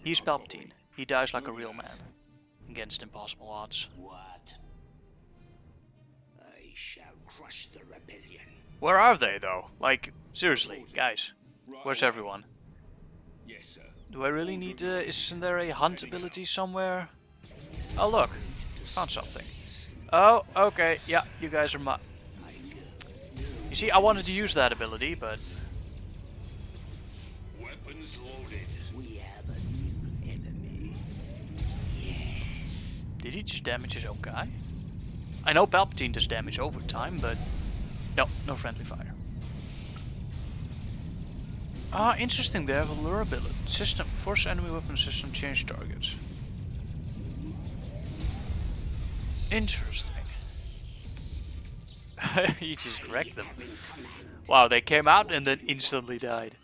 [SPEAKER 1] He's Palpatine. He dies like a real man. Against impossible odds.
[SPEAKER 6] What? I shall crush the rebellion.
[SPEAKER 1] Where are they, though? Like, seriously, guys. Where's everyone?
[SPEAKER 4] Yes, sir.
[SPEAKER 1] Do I really need isn't there a hunt ability somewhere? Oh, look. Found something. Oh, okay. Yeah, you guys are You see, I wanted to use that ability, but...
[SPEAKER 2] Weapons loaded.
[SPEAKER 6] We have a new enemy. Yes.
[SPEAKER 1] Did he just damage his own guy? I know Palpatine does damage over time, but... No, no friendly fire. Ah, interesting, they have a lure ability. System. Force enemy weapon system change targets. Interesting. He just wrecked them. Wow, they came out and then instantly died.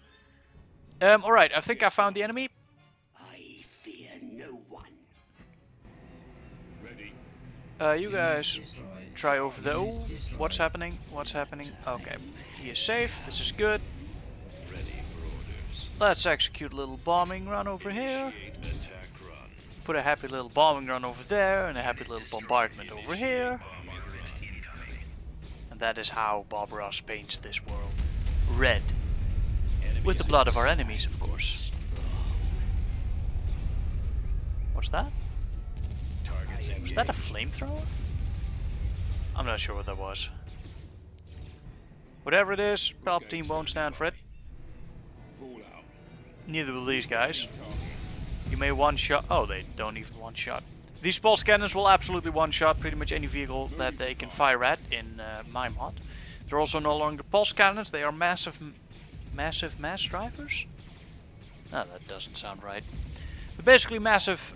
[SPEAKER 1] Alright, I think I found the enemy.
[SPEAKER 6] I fear no one.
[SPEAKER 4] Ready.
[SPEAKER 1] You guys try over there. Oh, what's happening? What's happening? Okay, he is safe. This is good.
[SPEAKER 4] Ready for orders.
[SPEAKER 1] Let's execute a little bombing run over here.
[SPEAKER 4] Initiate attack run.
[SPEAKER 1] Put a happy little bombing run over there and a happy little bombardment over here. And that is how Bob Ross paints this world. Red. With the blood of our enemies, of course. What's that?
[SPEAKER 6] Targets
[SPEAKER 1] Was that a flamethrower? I'm not sure what that was. Whatever it is, Palpatine won't stand for it.
[SPEAKER 4] Pull out.
[SPEAKER 1] Neither will these guys. You may one-shot... Oh, they don't even one-shot. These pulse cannons will absolutely one-shot pretty much any vehicle that they can fire at in my mod. They're also no longer pulse cannons, they are massive mass drivers? No, that doesn't sound right. But basically massive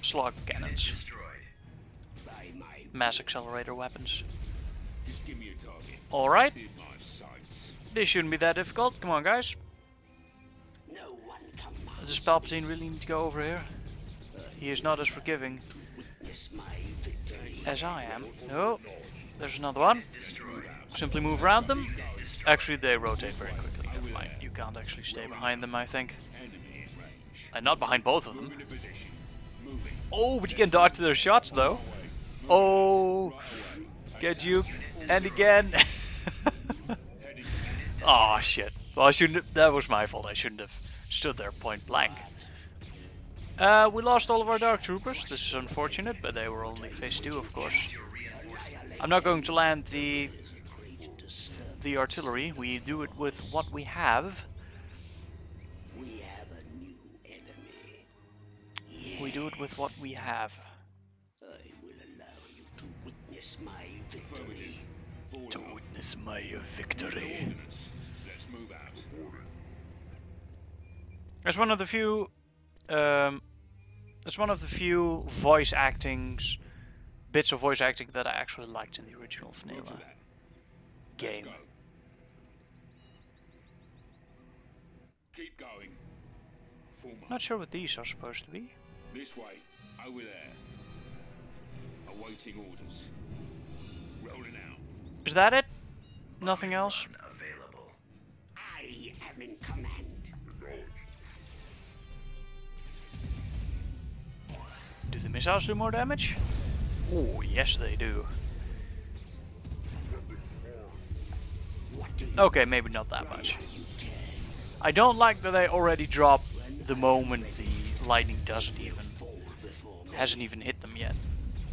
[SPEAKER 1] slug cannons. Mass accelerator weapons.
[SPEAKER 4] Just give me a target.
[SPEAKER 1] Alright,
[SPEAKER 4] In my sights.
[SPEAKER 1] this shouldn't be that difficult. Come on, guys.
[SPEAKER 8] No one commands.
[SPEAKER 1] Does Palpatine really need to go over here? He is not as forgiving
[SPEAKER 8] Witness my victory.
[SPEAKER 1] as I am. No, there's another one. Simply move around them. Actually, they rotate very quickly. Never mind. You can't actually stay behind them, I think.
[SPEAKER 4] Enemy in range.
[SPEAKER 1] And not behind both of them.
[SPEAKER 4] Moving to position. Moving.
[SPEAKER 1] Oh, but you can dodge their shots, though. Oh, get juked. And again. Oh, shit. Well, I shouldn't have, that was my fault. I shouldn't have stood there point blank. We lost all of our Dark Troopers. This is unfortunate, but they were only phase 2, of course. I'm not going to land the artillery. We do it with what we have.
[SPEAKER 8] We have a new enemy.
[SPEAKER 1] We do it with what we have.
[SPEAKER 8] I will allow you to witness my victory.
[SPEAKER 1] To witness my victory.
[SPEAKER 4] Ordnance. Let's move out.
[SPEAKER 1] It's one of the few. It's one of the few voice actings, bits of voice acting that I actually liked in the original Vanilla game.
[SPEAKER 4] Go. Keep going. Form up.
[SPEAKER 1] Not sure what these are supposed to be.
[SPEAKER 4] This way. Over there. Awaiting orders. Rolling out.
[SPEAKER 1] Is that it? Nothing else?
[SPEAKER 5] Available.
[SPEAKER 8] I am in command.
[SPEAKER 1] Do the missiles do more damage? Oh, yes they do.
[SPEAKER 8] What do you
[SPEAKER 1] Okay, maybe not that much. I don't like that they already drop the moment the lightning hasn't even hit them yet.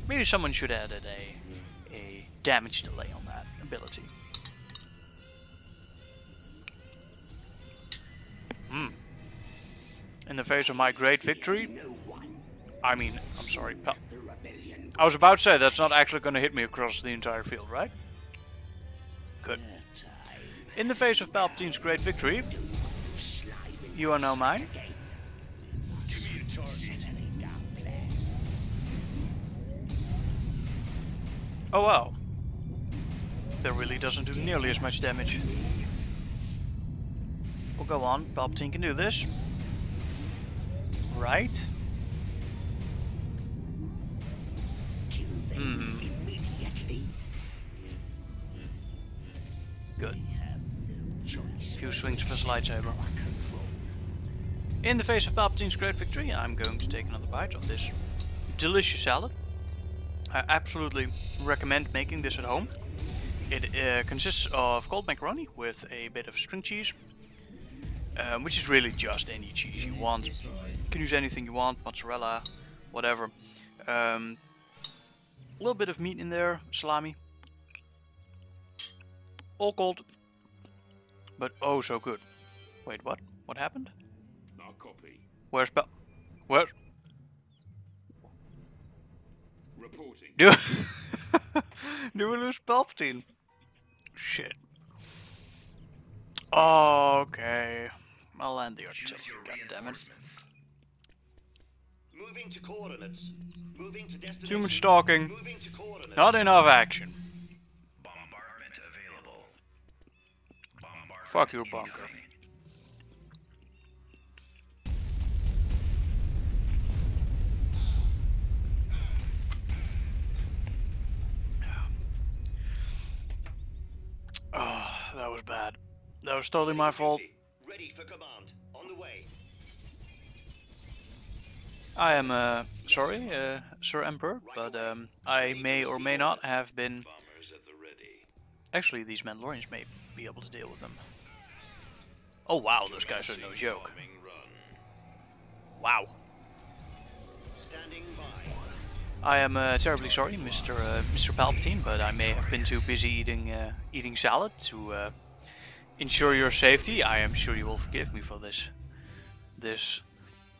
[SPEAKER 1] Maybe someone should add a damage delay on that ability. In the face of my great victory, I mean, I'm sorry,
[SPEAKER 8] the rebellion?
[SPEAKER 1] I was about to say that's not actually going to hit me across the entire field, right? Good. In the face of Palpatine's great victory, you are now mine. Oh wow. That really doesn't do nearly as much damage. Well, go on, Palpatine can do this. Right?
[SPEAKER 8] Kill them immediately.
[SPEAKER 1] Good.
[SPEAKER 8] Have no choice.
[SPEAKER 1] Few swings of his lightsaber. In the face of Palpatine's great victory, I'm going to take another bite of this delicious salad. I absolutely recommend making this at home. It consists of cold macaroni with a bit of string cheese, which is really just any cheese you want. You can use anything you want, mozzarella, whatever. A little bit of meat in there, salami. All cold, but oh so good. Wait, what? What happened?
[SPEAKER 4] Not copy.
[SPEAKER 1] Where's Where?
[SPEAKER 4] Reporting.
[SPEAKER 1] Do we lose Palpatine? Shit. Okay. I'll land the artillery, goddammit.
[SPEAKER 3] Moving to coordinates. Moving to destination.
[SPEAKER 1] Too much talking.
[SPEAKER 3] Moving to coordinates.
[SPEAKER 1] Not enough action.
[SPEAKER 5] Bombardment available. Bombardment
[SPEAKER 1] Fuck your bunker.
[SPEAKER 5] incoming.
[SPEAKER 1] Oh, that was bad. That was totally my fault.
[SPEAKER 3] Ready for command. On the way.
[SPEAKER 1] I am, sorry, Sir Emperor, but I may or may not have been...
[SPEAKER 3] Bombers at the ready.
[SPEAKER 1] Actually, these Mandalorians may be able to deal with them. Oh wow, those guys are no joke.
[SPEAKER 3] Bombing run.
[SPEAKER 1] Wow.
[SPEAKER 3] Standing by.
[SPEAKER 1] I am terribly sorry, Mr. Palpatine, but I may have been too busy eating salad to ensure your safety. I am sure you will forgive me for this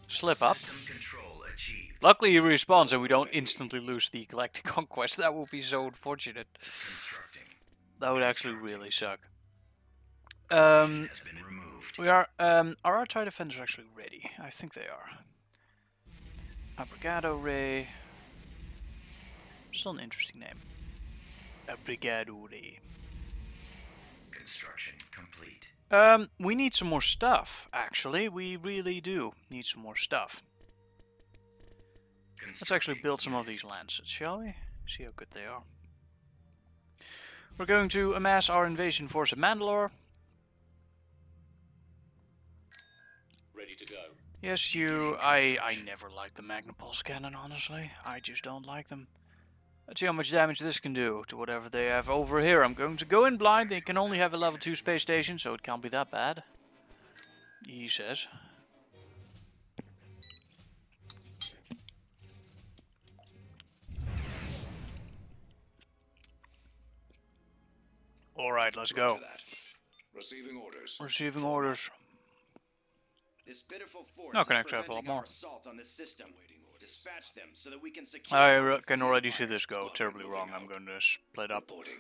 [SPEAKER 1] slip up.
[SPEAKER 5] System control achieved.
[SPEAKER 1] Luckily he respawns and we don't instantly lose the Galactic Conquest. That would be so unfortunate.
[SPEAKER 5] Constructing.
[SPEAKER 1] That would actually really suck.
[SPEAKER 5] Has been removed.
[SPEAKER 1] We are our TIE defenders actually ready? I think they are. Abrigado Ray. Still an interesting name. Abrigado Ray.
[SPEAKER 5] Construction complete.
[SPEAKER 1] We need some more stuff, actually. We really do need some more stuff. Let's actually build some of these lancets, shall we? See how good they are. We're going to amass our invasion force at Mandalore.
[SPEAKER 4] Ready to go.
[SPEAKER 1] Yes, you. I never liked the Magnapulse cannon, honestly. I just don't like them. Let's see how much damage this can do to whatever they have over here. I'm going to go in blind. They can only have a level 2 space station, so it can't be that bad. He says. Alright, let's go.
[SPEAKER 6] Receiving orders.
[SPEAKER 1] Receiving orders.
[SPEAKER 7] This pitiful force
[SPEAKER 1] No, can
[SPEAKER 7] is
[SPEAKER 1] actually have a lot
[SPEAKER 7] preventing our
[SPEAKER 1] more.
[SPEAKER 7] assault on this system. Dispatch them so that we can secure.
[SPEAKER 1] I can already see this go terribly wrong. I'm going to split up.
[SPEAKER 6] Reporting.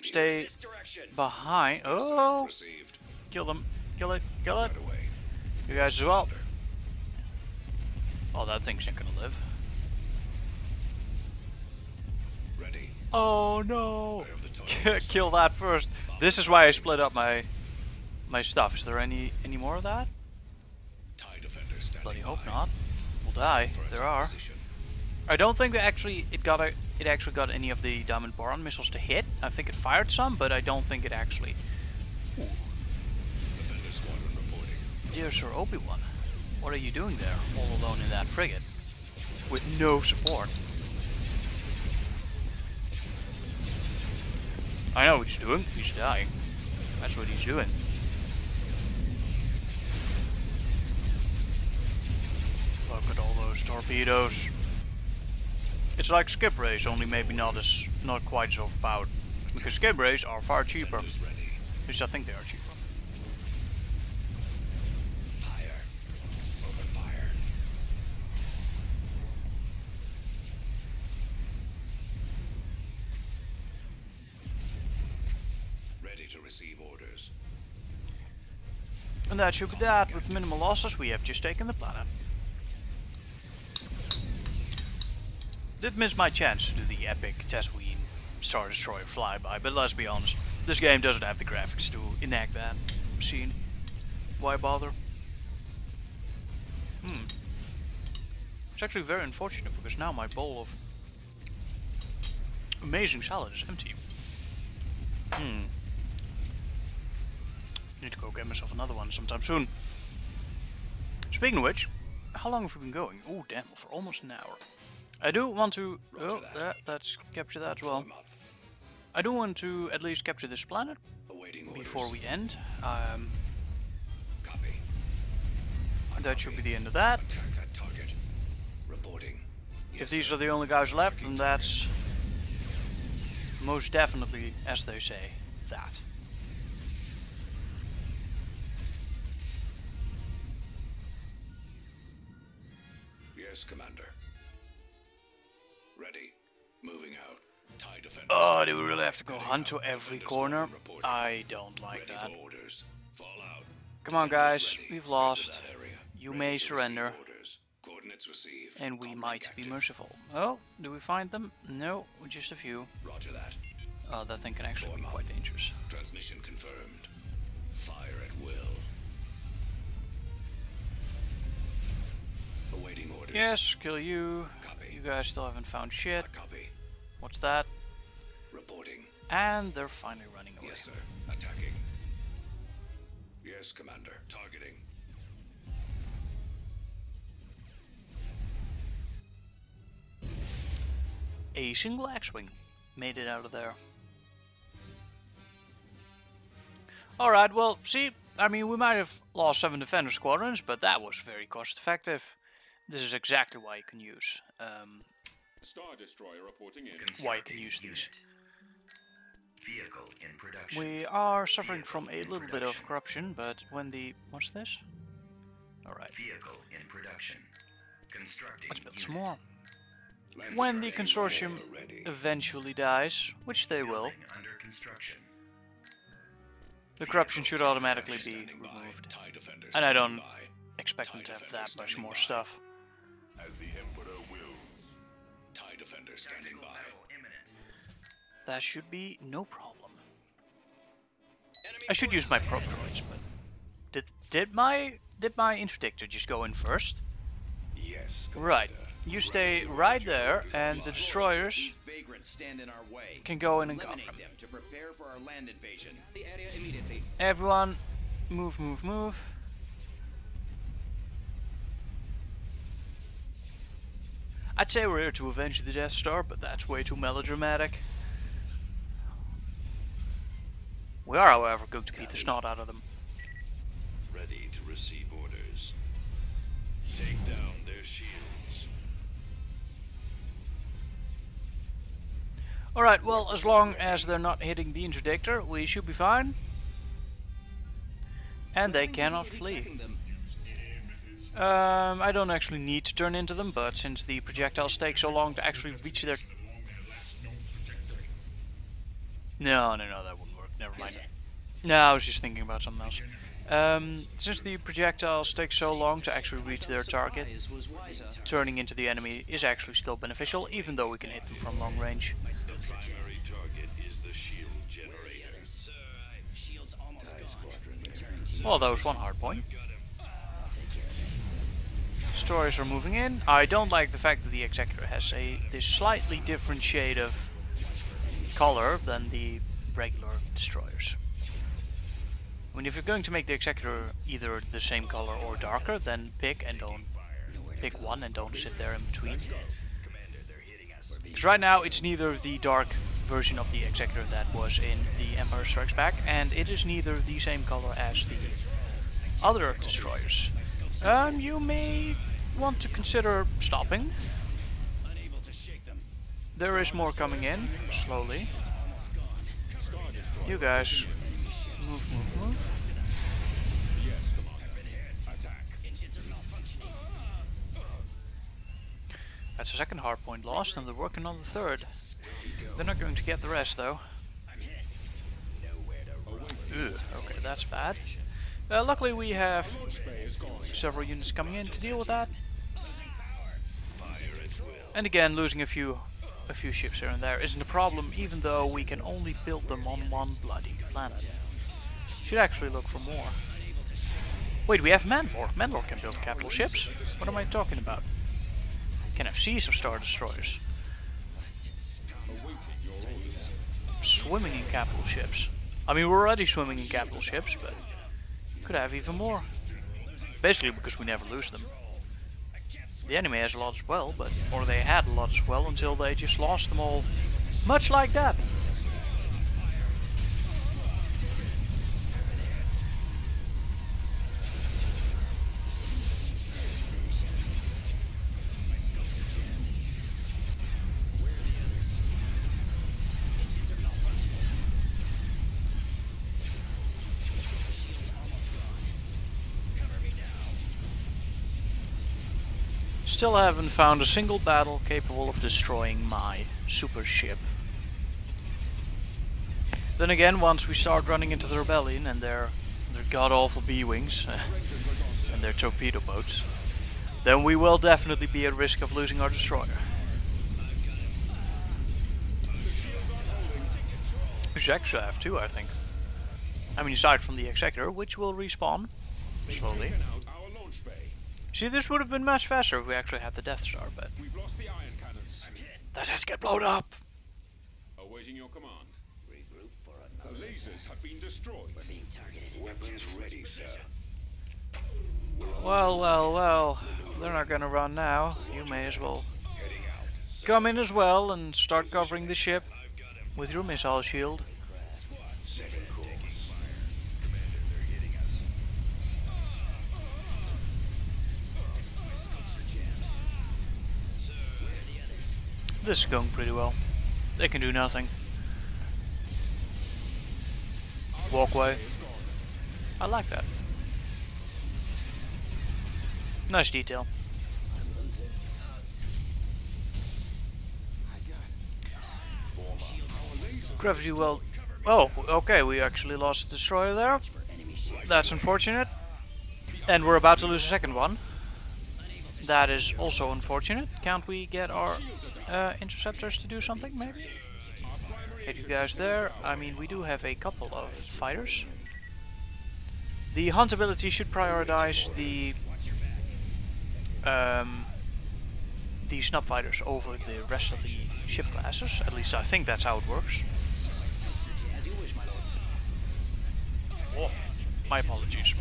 [SPEAKER 1] Stay
[SPEAKER 3] This direction.
[SPEAKER 1] behind. Oh,
[SPEAKER 6] Received.
[SPEAKER 1] kill them. Kill it. Kill it.
[SPEAKER 6] Right away.
[SPEAKER 1] You guys as well. Oh, that thing's not gonna live.
[SPEAKER 6] Ready.
[SPEAKER 1] Oh no!
[SPEAKER 6] I have the targets.
[SPEAKER 1] Kill that first. This is why I split up my stuff. Is there any more of that?
[SPEAKER 6] TIE defenders standing
[SPEAKER 1] Bloody hope
[SPEAKER 6] by.
[SPEAKER 1] not. We'll die
[SPEAKER 6] For
[SPEAKER 1] if there
[SPEAKER 6] attack
[SPEAKER 1] are.
[SPEAKER 6] position.
[SPEAKER 1] I don't think that actually it actually got any of the Diamond Boron missiles to hit. I think it fired some, but I don't think it actually. Ooh.
[SPEAKER 6] Defender squadron reporting.
[SPEAKER 1] Dear Sir Obi-Wan, what are you doing there, all alone in that frigate, with no support? I know what he's doing. He's dying. That's what he's doing. Look at all those torpedoes. It's like skip rays, only maybe not quite as overpowered. Because skip rays are far cheaper. At
[SPEAKER 6] Defenders ready.
[SPEAKER 1] least I think they are cheaper.
[SPEAKER 6] Fire. Open fire. Ready to receive orders.
[SPEAKER 1] And that should be that. With minimal losses, we have just taken the planet. Did miss my chance to do the epic Tatooine Star Destroyer flyby, but let's be honest, this game doesn't have the graphics to enact that scene. Why bother? It's actually very unfortunate because now my bowl of amazing salad is empty. Need to go get myself another one sometime soon. Speaking of which, how long have we been going? Oh damn, for almost an hour. I do want to... Oh, let's capture that as well.
[SPEAKER 6] Form up.
[SPEAKER 1] I do want to at least capture this planet
[SPEAKER 6] Awaiting orders.
[SPEAKER 1] before we end.
[SPEAKER 6] Copy.
[SPEAKER 1] That should be the end of that.
[SPEAKER 6] Attack that target. Reporting.
[SPEAKER 1] If these are the only guys left, then that's most definitely, as they say, that.
[SPEAKER 6] Yes, Commander. Ready. Moving out. TIE defenders.
[SPEAKER 1] Oh, do we really have to go hunt to every corner? I don't like
[SPEAKER 6] Ready
[SPEAKER 1] that.
[SPEAKER 6] for orders. Fall out.
[SPEAKER 1] Come on,
[SPEAKER 6] Defenders
[SPEAKER 1] guys,
[SPEAKER 6] ready.
[SPEAKER 1] we've
[SPEAKER 6] Enter
[SPEAKER 1] lost.
[SPEAKER 6] that area.
[SPEAKER 1] You
[SPEAKER 6] Ready
[SPEAKER 1] may
[SPEAKER 6] to receive
[SPEAKER 1] surrender.
[SPEAKER 6] orders. Coordinates received.
[SPEAKER 1] And we
[SPEAKER 6] Combat
[SPEAKER 1] might be
[SPEAKER 6] active.
[SPEAKER 1] merciful. Oh, do we find them? No, just a few.
[SPEAKER 6] Roger that.
[SPEAKER 1] Oh, that thing can actually be
[SPEAKER 6] Form up.
[SPEAKER 1] quite dangerous.
[SPEAKER 6] Transmission confirmed. Fire at will. Awaiting orders.
[SPEAKER 1] Yes, kill you.
[SPEAKER 6] Copy.
[SPEAKER 1] You guys still haven't found shit.
[SPEAKER 6] Copy.
[SPEAKER 1] What's that?
[SPEAKER 6] Reporting.
[SPEAKER 1] And they're finally running away.
[SPEAKER 6] Yes, sir. Attacking. Yes, Commander. Targeting.
[SPEAKER 1] A single X-Wing made it out of there. Alright, well, see, I mean, we might have lost 7 defender squadrons, but that was very cost effective. This is exactly why you can use
[SPEAKER 4] Star Destroyer reporting in.
[SPEAKER 1] why you can use these.
[SPEAKER 5] Vehicle in production.
[SPEAKER 1] We are suffering from a little bit of corruption, but when the what's this? All right,
[SPEAKER 5] Vehicle in production. Constructing.
[SPEAKER 1] let's build some more. When the consortium eventually dies, which they will,
[SPEAKER 5] Building under construction.
[SPEAKER 1] the corruption should automatically be removed. And I don't expect them to have that much more stuff.
[SPEAKER 2] As the Emperor wills.
[SPEAKER 6] TIE Defender standing
[SPEAKER 5] Tactical
[SPEAKER 6] by.
[SPEAKER 5] battle imminent.
[SPEAKER 1] That should be no problem. I should use my probe droids, but did my interdictor just go in first?
[SPEAKER 4] Yes.
[SPEAKER 1] Right. You stay right there, and the destroyers
[SPEAKER 7] These vagrants stand in our way.
[SPEAKER 1] can go in and cover
[SPEAKER 7] Eliminate
[SPEAKER 1] them.
[SPEAKER 7] them to prepare for our land invasion.
[SPEAKER 6] The area immediately.
[SPEAKER 1] Everyone, move, move, move. I'd say we're here to avenge the Death Star, but that's way too melodramatic. We are, however, going to beat the snot out of them.
[SPEAKER 4] Ready to receive orders. Take down their shields.
[SPEAKER 1] Alright, well, as long as they're not hitting the interdictor, we should be fine. And they cannot flee. I don't actually need to turn into them, but since the projectiles take so long to actually reach their... No, that wouldn't work. Never mind. No, I was just thinking about something else. Since the projectiles take so long to actually reach their target, turning into the enemy is actually still beneficial, even though we can hit them from long range.
[SPEAKER 4] The primary target is the shield generator.
[SPEAKER 6] Shield's almost gone.
[SPEAKER 1] Well, that was one hard point. Destroyers are moving in. I don't like the fact that the Executor has this slightly different shade of color than the regular destroyers. I mean, if you're going to make the Executor either the same color or darker, then pick one and don't sit there in between. Because right now it's neither the dark version of the Executor that was in The Empire Strikes Back, and it is neither the same color as the other destroyers. You may want to consider stopping. There is more coming in, slowly. You guys, move.
[SPEAKER 4] Yes, Commander. Attack.
[SPEAKER 1] That's a second hardpoint lost, and they're working on the third. They're not going to get the rest, though. Ugh, okay, that's bad. Luckily, we have several units coming in to deal with that. And again, losing a few ships here and there isn't a problem, even though we can only build them on one bloody planet. Should actually look for more. Wait, we have Mandalore. Mandalore can build capital ships? What am I talking about? Can have seas of Star Destroyers. Swimming in capital ships. I mean, we're already swimming in capital ships, but could have even more. Basically because we never lose them. The enemy has a lot as well, or they had a lot as well until they just lost them all. Much like that. Still haven't found a single battle capable of destroying my super ship. Then again, once we start running into the Rebellion and their god-awful B-wings and their torpedo boats, then we will definitely be at risk of losing our destroyer. We should actually have two, I think. I mean, aside from the Executor, which will respawn slowly. See, this would have been much faster if we actually had the Death Star, but
[SPEAKER 4] We've lost the iron cannons.
[SPEAKER 1] that has to get blown up.
[SPEAKER 4] Awaiting your command.
[SPEAKER 6] Regroup for
[SPEAKER 4] The
[SPEAKER 6] another.
[SPEAKER 4] lasers have been destroyed.
[SPEAKER 6] We're being targeted.
[SPEAKER 4] Weapons ready, sir.
[SPEAKER 1] Well. They're not gonna run now. You may as well
[SPEAKER 4] Heading out.
[SPEAKER 1] come in as well and start covering the ship with your missile shield.
[SPEAKER 4] Second course.
[SPEAKER 6] Commander, they're hitting us.
[SPEAKER 3] My scopes are jammed.
[SPEAKER 1] This is going pretty well. They can do nothing. Walkway. I like that. Nice detail. Gravity well. Oh, okay, we actually lost a destroyer there. That's unfortunate. And we're about to lose a second one. That is also unfortunate. Can't we get our interceptors to do something, maybe? Get you guys there. I mean, we do have a couple of fighters. The hunt ability should prioritize the snub fighters over the rest of the ship classes. At least I think that's how it works. Oh, my apologies.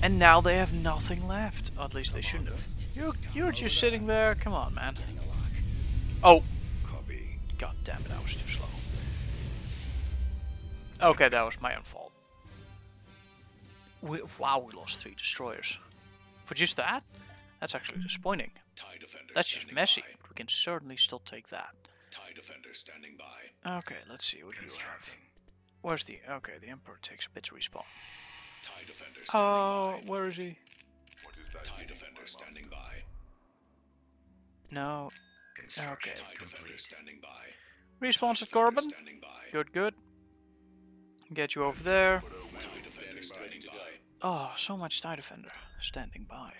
[SPEAKER 1] And now they have nothing left. Or at least they shouldn't have. You're just sitting there. Come on, man. Oh. God damn it, I was too slow. Okay, that was my own fault. Wow, we lost 3 destroyers. For just that? That's actually disappointing. That's just messy. But we can certainly still take that.
[SPEAKER 6] TIE defender standing by.
[SPEAKER 1] Okay, let's see what you have. Where's the... Okay, the Emperor takes a bit to respawn.
[SPEAKER 6] TIE defender standing
[SPEAKER 1] Oh,
[SPEAKER 6] by.
[SPEAKER 1] where is he?
[SPEAKER 6] TIE defender standing by.
[SPEAKER 1] No. Okay.
[SPEAKER 6] TIE defender standing by.
[SPEAKER 1] Respawns at Corbin.
[SPEAKER 6] Standing by.
[SPEAKER 1] Good, good. Get you over there.
[SPEAKER 6] TIE defender standing by.
[SPEAKER 1] Oh, so much TIE Defender standing by.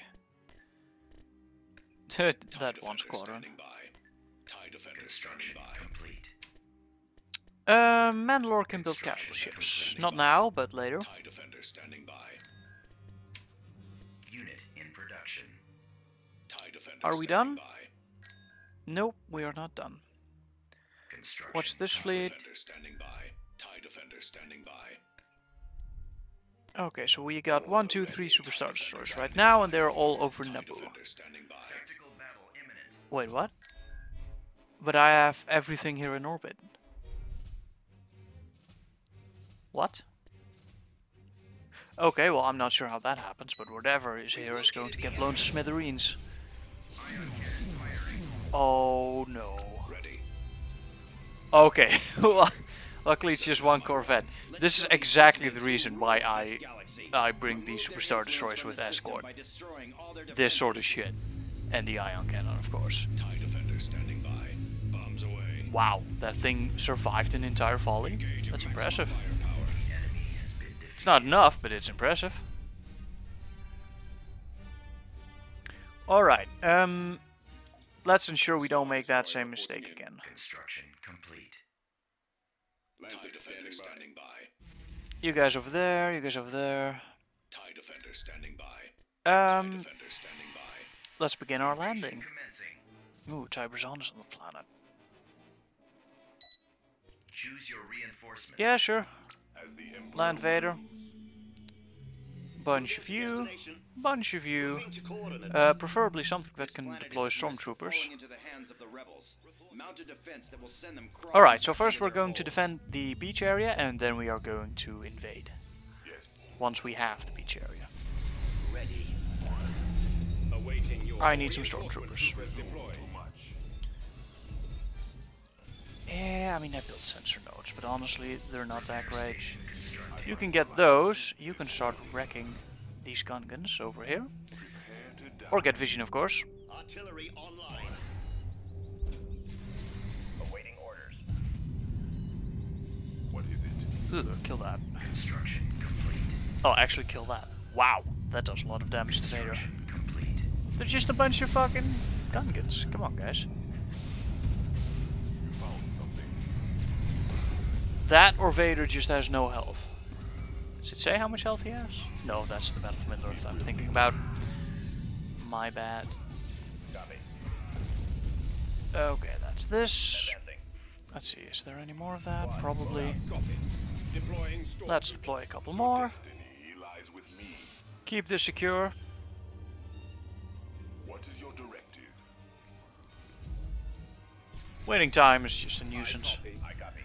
[SPEAKER 1] That one squadron.
[SPEAKER 6] TIE defender standing by.
[SPEAKER 1] Mandalore can build capital ships. Not now, but later.
[SPEAKER 6] TIE defender standing by.
[SPEAKER 5] Unit in production.
[SPEAKER 6] TIE defender
[SPEAKER 1] Are we
[SPEAKER 6] standing
[SPEAKER 1] done?
[SPEAKER 6] by.
[SPEAKER 1] Nope, we are not done.
[SPEAKER 5] Construction.
[SPEAKER 1] Watch this fleet.
[SPEAKER 6] Defender standing by. TIE defender standing by.
[SPEAKER 1] Okay, so we got 1, 2, 3 superstar destroyers right now, and they're all over
[SPEAKER 6] TIE
[SPEAKER 1] Naboo.
[SPEAKER 6] defender standing by.
[SPEAKER 5] Tactical battle imminent.
[SPEAKER 1] Wait, what? But I have everything here in orbit. What? Okay, well, I'm not sure how that happens, but whatever is here is going to get blown to smithereens. Oh no.
[SPEAKER 6] Ready.
[SPEAKER 1] Okay, luckily it's just one Corvette. This is exactly the reason why I bring these superstar destroyers with escort. This sort of shit. And the ion cannon, of course.
[SPEAKER 6] TIE defender standing by. Bombs away.
[SPEAKER 1] Wow, that thing survived an entire volley. That's impressive.
[SPEAKER 6] Firepower.
[SPEAKER 1] It's not enough, but it's impressive. Alright, let's ensure we don't make that same mistake again.
[SPEAKER 5] Construction complete.
[SPEAKER 6] TIE defender standing by.
[SPEAKER 1] You guys over there, you guys over there.
[SPEAKER 6] TIE defender standing by. TIE defender standing by.
[SPEAKER 1] Let's begin our landing.
[SPEAKER 5] Commencing.
[SPEAKER 1] Ooh, Tiberzon is on the planet.
[SPEAKER 5] Choose your reinforcements.
[SPEAKER 1] Yeah, sure. Land Vader. Bunch of you. Bunch of you. Preferably something that can deploy stormtroopers. Alright, so first we're going to defend the beach area, and then we are going to invade. Once we have the beach area.
[SPEAKER 4] Ready. Awaiting your
[SPEAKER 1] I need some stormtroopers. Yeah, I mean I built sensor nodes, but honestly they're not that great. You can get those, you can start wrecking these Gungans over here. Or get vision, of course.
[SPEAKER 3] Artillery online. Awaiting orders.
[SPEAKER 2] What is it?
[SPEAKER 1] Ugh, kill that.
[SPEAKER 5] Construction complete.
[SPEAKER 1] Oh, actually kill that. Wow, that does a lot of damage to Vader.
[SPEAKER 5] Complete.
[SPEAKER 1] They're just a bunch of fucking Gungans. Come on, guys.
[SPEAKER 2] You found something.
[SPEAKER 1] That or Vader just has no health. Does it say how much health he has? No, that's the Battle of Middle-earth I'm thinking about. My bad.
[SPEAKER 3] Copy.
[SPEAKER 1] Okay, that's this.
[SPEAKER 3] Advancing.
[SPEAKER 1] Let's see, is there any more of that? Probably.
[SPEAKER 4] Copy. Deploying storm.
[SPEAKER 1] Let's deploy a couple more.
[SPEAKER 2] Destiny lies with me.
[SPEAKER 1] Keep this secure.
[SPEAKER 2] What is your directive?
[SPEAKER 1] Waiting time is just a nuisance.
[SPEAKER 3] I copy.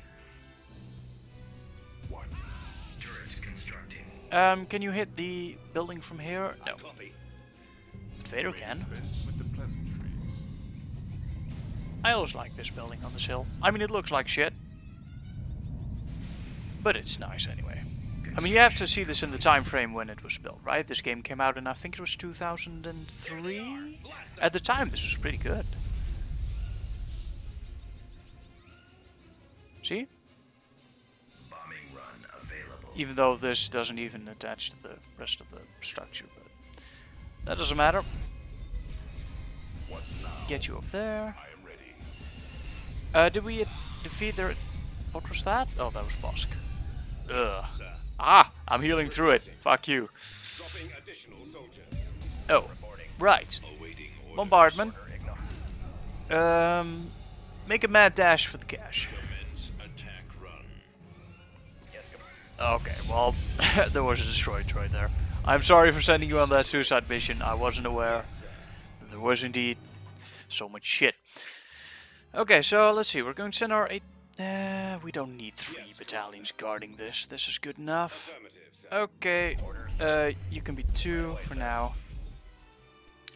[SPEAKER 2] What?
[SPEAKER 5] Turret constructing.
[SPEAKER 1] Can you hit the building from here? No.
[SPEAKER 3] Copy.
[SPEAKER 1] Vader can. I always like this building on this hill. I mean, it looks like shit, but it's nice anyway. I mean, you have to see this in the time frame when it was built, right? This game came out in, I think it was 2003? At the time, this was pretty good. See?
[SPEAKER 5] Bombing run available.
[SPEAKER 1] Even though this doesn't even attach to the rest of the structure, but that doesn't matter. Get you up there. Did we defeat their... What was that? Oh, that was Bosk. Ugh. Ah! I'm healing through it. Fuck you. Oh. Right. Bombardment. Make a mad dash for the cash. Okay, well, there was a destroyed droid there. I'm sorry for sending you on that suicide mission. I wasn't aware. There was indeed so much shit. Okay, so let's see. We're going to send our 8... we don't need 3 battalions guarding this. This is good enough. Okay, you can be 2 for now.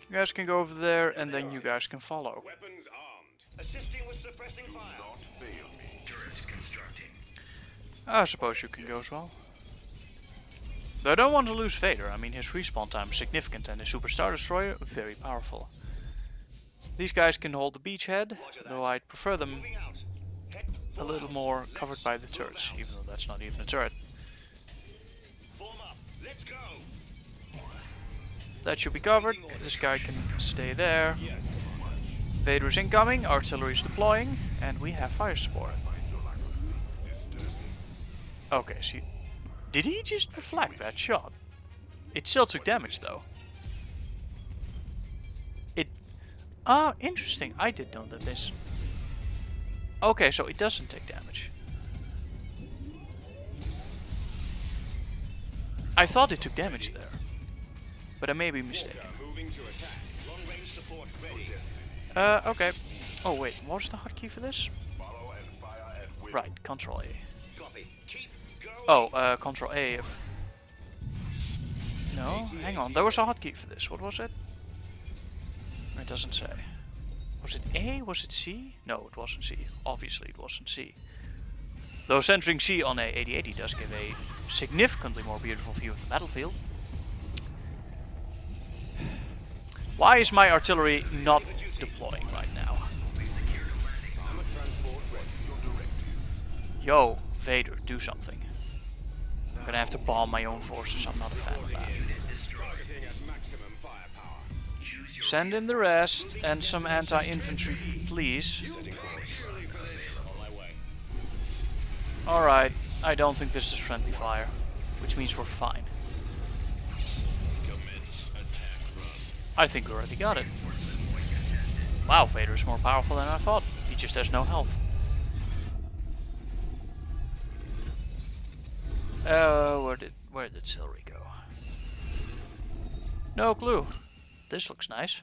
[SPEAKER 1] You guys can go over there, and then you guys can follow.
[SPEAKER 3] Weapons armed. Assisting with suppressing fire.
[SPEAKER 5] Turret constructing.
[SPEAKER 1] I suppose you can go as well. Though I don't want to lose Vader. I mean, his respawn time is significant, and his Super Star Destroyer very powerful. These guys can hold the beachhead, though I'd prefer them a little more covered by the turrets, even though that's not even a turret.
[SPEAKER 3] Form up. Let's go.
[SPEAKER 1] That should be covered. This guy can stay there. Vader's incoming, artillery's deploying, and we have fire support. Okay, see. Did he just reflect that shot? It still took damage though. Ah, interesting. I did know that this... Okay, so it doesn't take damage. I thought it took damage there. But I may be mistaken. Okay. Oh wait, what was the hotkey for this? Right, Control A. Oh, Control A if... No, hang on, there was a hotkey for this. What was it? It doesn't say. Was it A? Was it C? No, it wasn't C. Obviously it wasn't C. Though centering C on a 8080 does give a significantly more beautiful view of the battlefield. Why is my artillery not deploying right now? Yo, Vader, do something. I'm gonna have to bomb my own forces, I'm not a fan of that. Send in the rest and some anti-infantry, please. Alright, I don't think this is friendly fire, which means we're fine. I think we already got it. Wow, Vader is more powerful than I thought. He just has no health. Where did Silry go? No clue. This looks nice.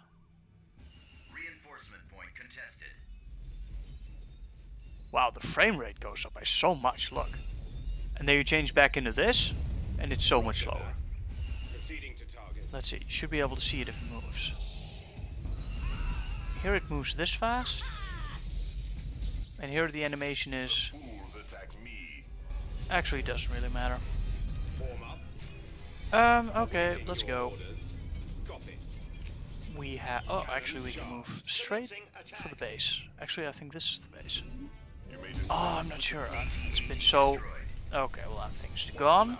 [SPEAKER 5] Reinforcement point contested.
[SPEAKER 1] Wow, the frame rate goes up by so much, look. And then you change back into this, and it's so much slower. Let's see, you should be able to see it if it moves. Here it moves this fast. And here the animation is... Actually, it doesn't really matter. Okay, let's go. We have... Oh, actually we can move straight for the base. Actually, I think this is the base. Oh, I'm not sure. It's been so... Okay, well that thing's gone.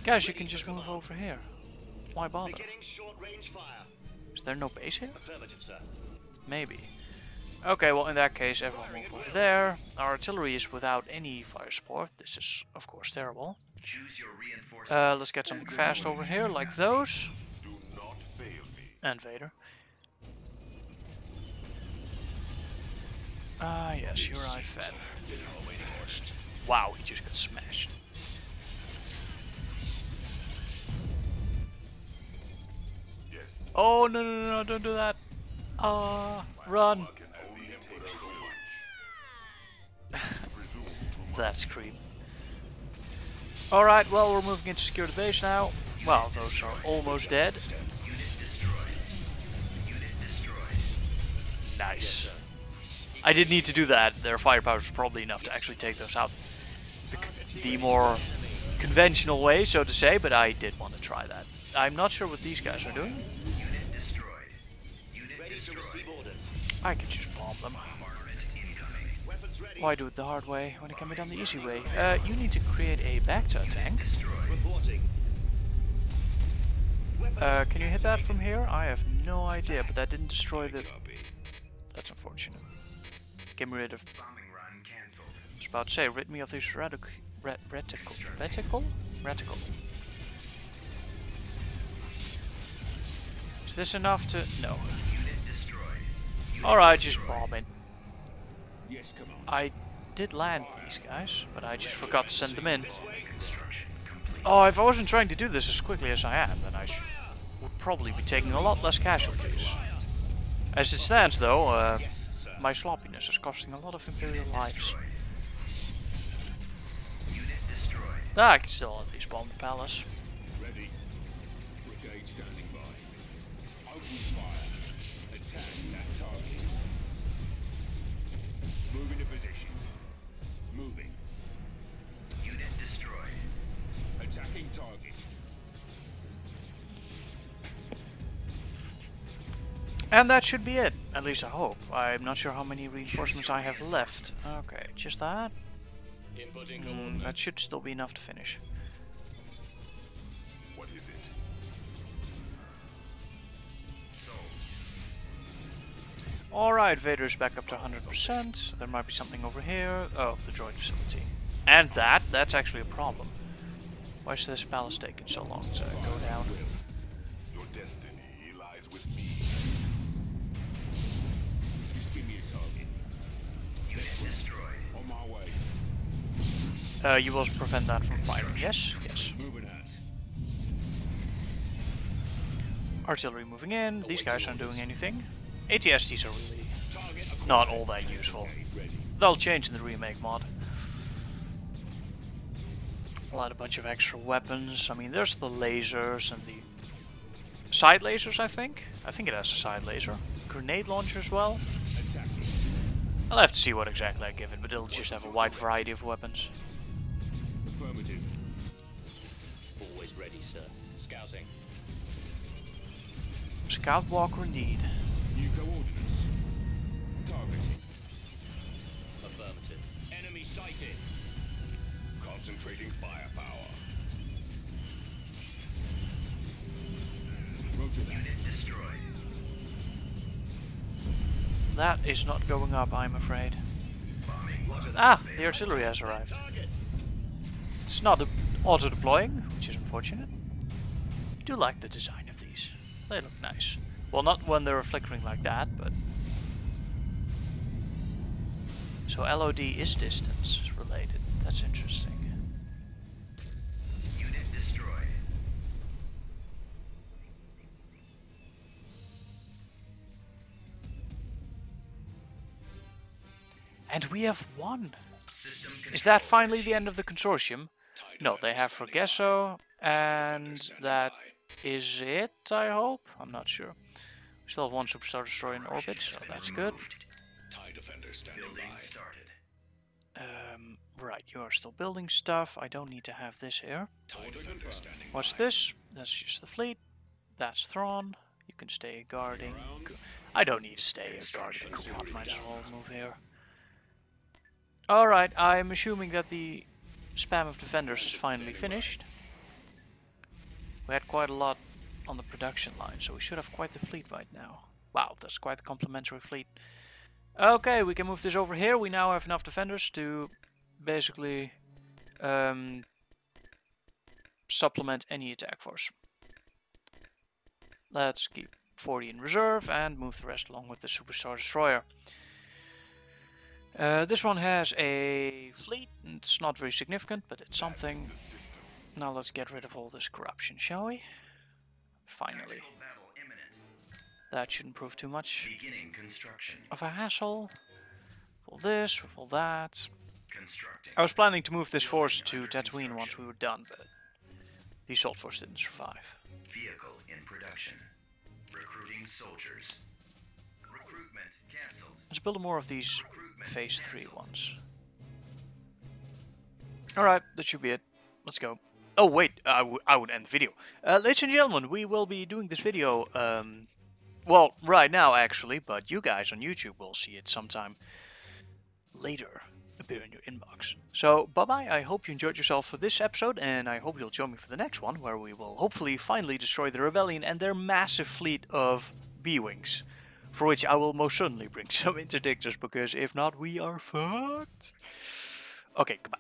[SPEAKER 1] Guys, you can just move over here. Why bother? Is there no base here? Maybe. Okay, well in that case, everyone move over there. Our artillery is without any fire support. This is, of course, terrible. Let's get something fast over here, like those. And Vader. Ah, yes, you're right, Fed. Wow, he just got smashed. Oh, no, no, no, don't do that. Run. That's creep. Alright, well, we're moving in to secure the base now. Well, those are almost dead. Nice. I did need to do that. Their firepower is probably enough to actually take those out the more conventional way, so to say, but I did want to try that. I'm not sure what these guys are doing.
[SPEAKER 5] Unit destroyed. Unit destroyed.
[SPEAKER 1] I could just bomb them.
[SPEAKER 5] Bombardment incoming.
[SPEAKER 3] Weapons ready.
[SPEAKER 1] Why do it the hard way when it can be done the easy way? You need to create a Bacta tank.
[SPEAKER 5] Destroyed.
[SPEAKER 3] Reporting.
[SPEAKER 1] Can you hit that from here? I have no idea, but that didn't destroy the... That's unfortunate. Get me rid of...
[SPEAKER 5] Bombing run cancelled.
[SPEAKER 1] I was about to say, rid me of these reticle? Is this enough to... No.
[SPEAKER 5] Unit destroyed.
[SPEAKER 1] Alright, just bomb it.
[SPEAKER 4] Yes, come on.
[SPEAKER 1] I did land these guys, but I just forgot to send them in.
[SPEAKER 5] Construction complete.
[SPEAKER 1] Oh, if I wasn't trying to do this as quickly as I am, then I would probably be taking a lot less casualties. As it stands, though, my sloppiness is costing a lot of Imperial lives.
[SPEAKER 5] Unit destroyed.
[SPEAKER 1] Ah, I can still at least bomb the palace.
[SPEAKER 4] Ready. Brigade standing by. Open fire. Attack that target. Move into position. Moving.
[SPEAKER 5] Unit destroyed.
[SPEAKER 4] Attacking target.
[SPEAKER 1] And that should be it. At least I hope. I'm not sure how many reinforcements I have left. Okay, just that.
[SPEAKER 3] Inputting
[SPEAKER 1] That
[SPEAKER 3] coordinates.
[SPEAKER 1] should still be enough to finish.
[SPEAKER 2] What is it?
[SPEAKER 5] Sold.
[SPEAKER 1] Alright, Vader's back up to 100%. There might be something over here. Oh, the droid facility. And that's actually a problem. Why is this palace taking so long to go down?
[SPEAKER 2] Your destiny lies with me.
[SPEAKER 4] Just give me a target.
[SPEAKER 5] Unit destroyed.
[SPEAKER 4] On my way.
[SPEAKER 1] You will prevent that from firing. Yes? Yes.
[SPEAKER 4] Moving out.
[SPEAKER 1] Artillery moving in. These guys aren't doing anything. ATSTs are really not all that useful. They'll change in the remake mod. I'll add a bunch of extra weapons. I mean, there's the lasers and the side lasers, I think. I think it has a side laser. Grenade launcher as well. I'll have to see what exactly I give it, but it'll just have a wide variety of weapons.
[SPEAKER 4] Affirmative.
[SPEAKER 3] Always ready, sir. Scouting.
[SPEAKER 1] Scout walker indeed.
[SPEAKER 4] New coordinates. Targeting.
[SPEAKER 3] Affirmative. Enemy sighted.
[SPEAKER 4] Concentrating firepower. Roger that.
[SPEAKER 5] Unit destroyed.
[SPEAKER 1] That is not going up, I'm afraid.
[SPEAKER 5] Bombing run.
[SPEAKER 1] Ah, the artillery has arrived. It's not auto-deploying, which is unfortunate. I do like the design of these. They look nice. Well, not when they're flickering like that, but... So LOD is distance related. That's interesting.
[SPEAKER 5] Unit destroyed.
[SPEAKER 1] And we have won!
[SPEAKER 5] System
[SPEAKER 1] Is that
[SPEAKER 5] control
[SPEAKER 1] finally the
[SPEAKER 5] achieved.
[SPEAKER 1] end of the consortium? No, they have Forgesso, and that is it, I hope? I'm not sure. We still have one Superstar Destroyer in orbit, so that's good.
[SPEAKER 6] TIE Defender standing
[SPEAKER 5] Building
[SPEAKER 6] by.
[SPEAKER 5] started.
[SPEAKER 1] Right, you are still building stuff. I don't need to have this here.
[SPEAKER 6] TIE Defender standing
[SPEAKER 1] What's
[SPEAKER 6] by.
[SPEAKER 1] this? That's just the fleet. That's Thrawn. You can stay guarding. I don't need to stay guarding. Cool. Might as well move here. Alright, I'm assuming that the spam of defenders is finally finished. We had quite a lot on the production line, so we should have quite the fleet right now. Wow, that's quite the complementary fleet. Okay, we can move this over here. We now have enough defenders to basically supplement any attack force. Let's keep 40 in reserve and move the rest along with the Superstar Destroyer. This one has a fleet. It's not very significant, but it's something. Now let's get rid of all this corruption, shall we? Finally.
[SPEAKER 5] Tactical battle imminent.
[SPEAKER 1] That shouldn't prove too much
[SPEAKER 5] Beginning construction.
[SPEAKER 1] of a hassle. With all this, with all that.
[SPEAKER 5] Constructing.
[SPEAKER 1] I was planning to move this force to Tatooine once we were done, but the assault force didn't survive.
[SPEAKER 5] Vehicle in production. Recruiting soldiers. Recruitment canceled.
[SPEAKER 1] Let's build more of these phase 3 ones. Alright, that should be it. Let's go. Oh wait, I would end the video. Ladies and gentlemen, we will be doing this video, well, right now actually, but you guys on YouTube will see it sometime later appear in your inbox. So, bye-bye, I hope you enjoyed yourself for this episode, and I hope you'll join me for the next one, where we will hopefully finally destroy the Rebellion and their massive fleet of B-Wings. For which I will most certainly bring some interdictors, because if not, we are fucked. Okay, goodbye.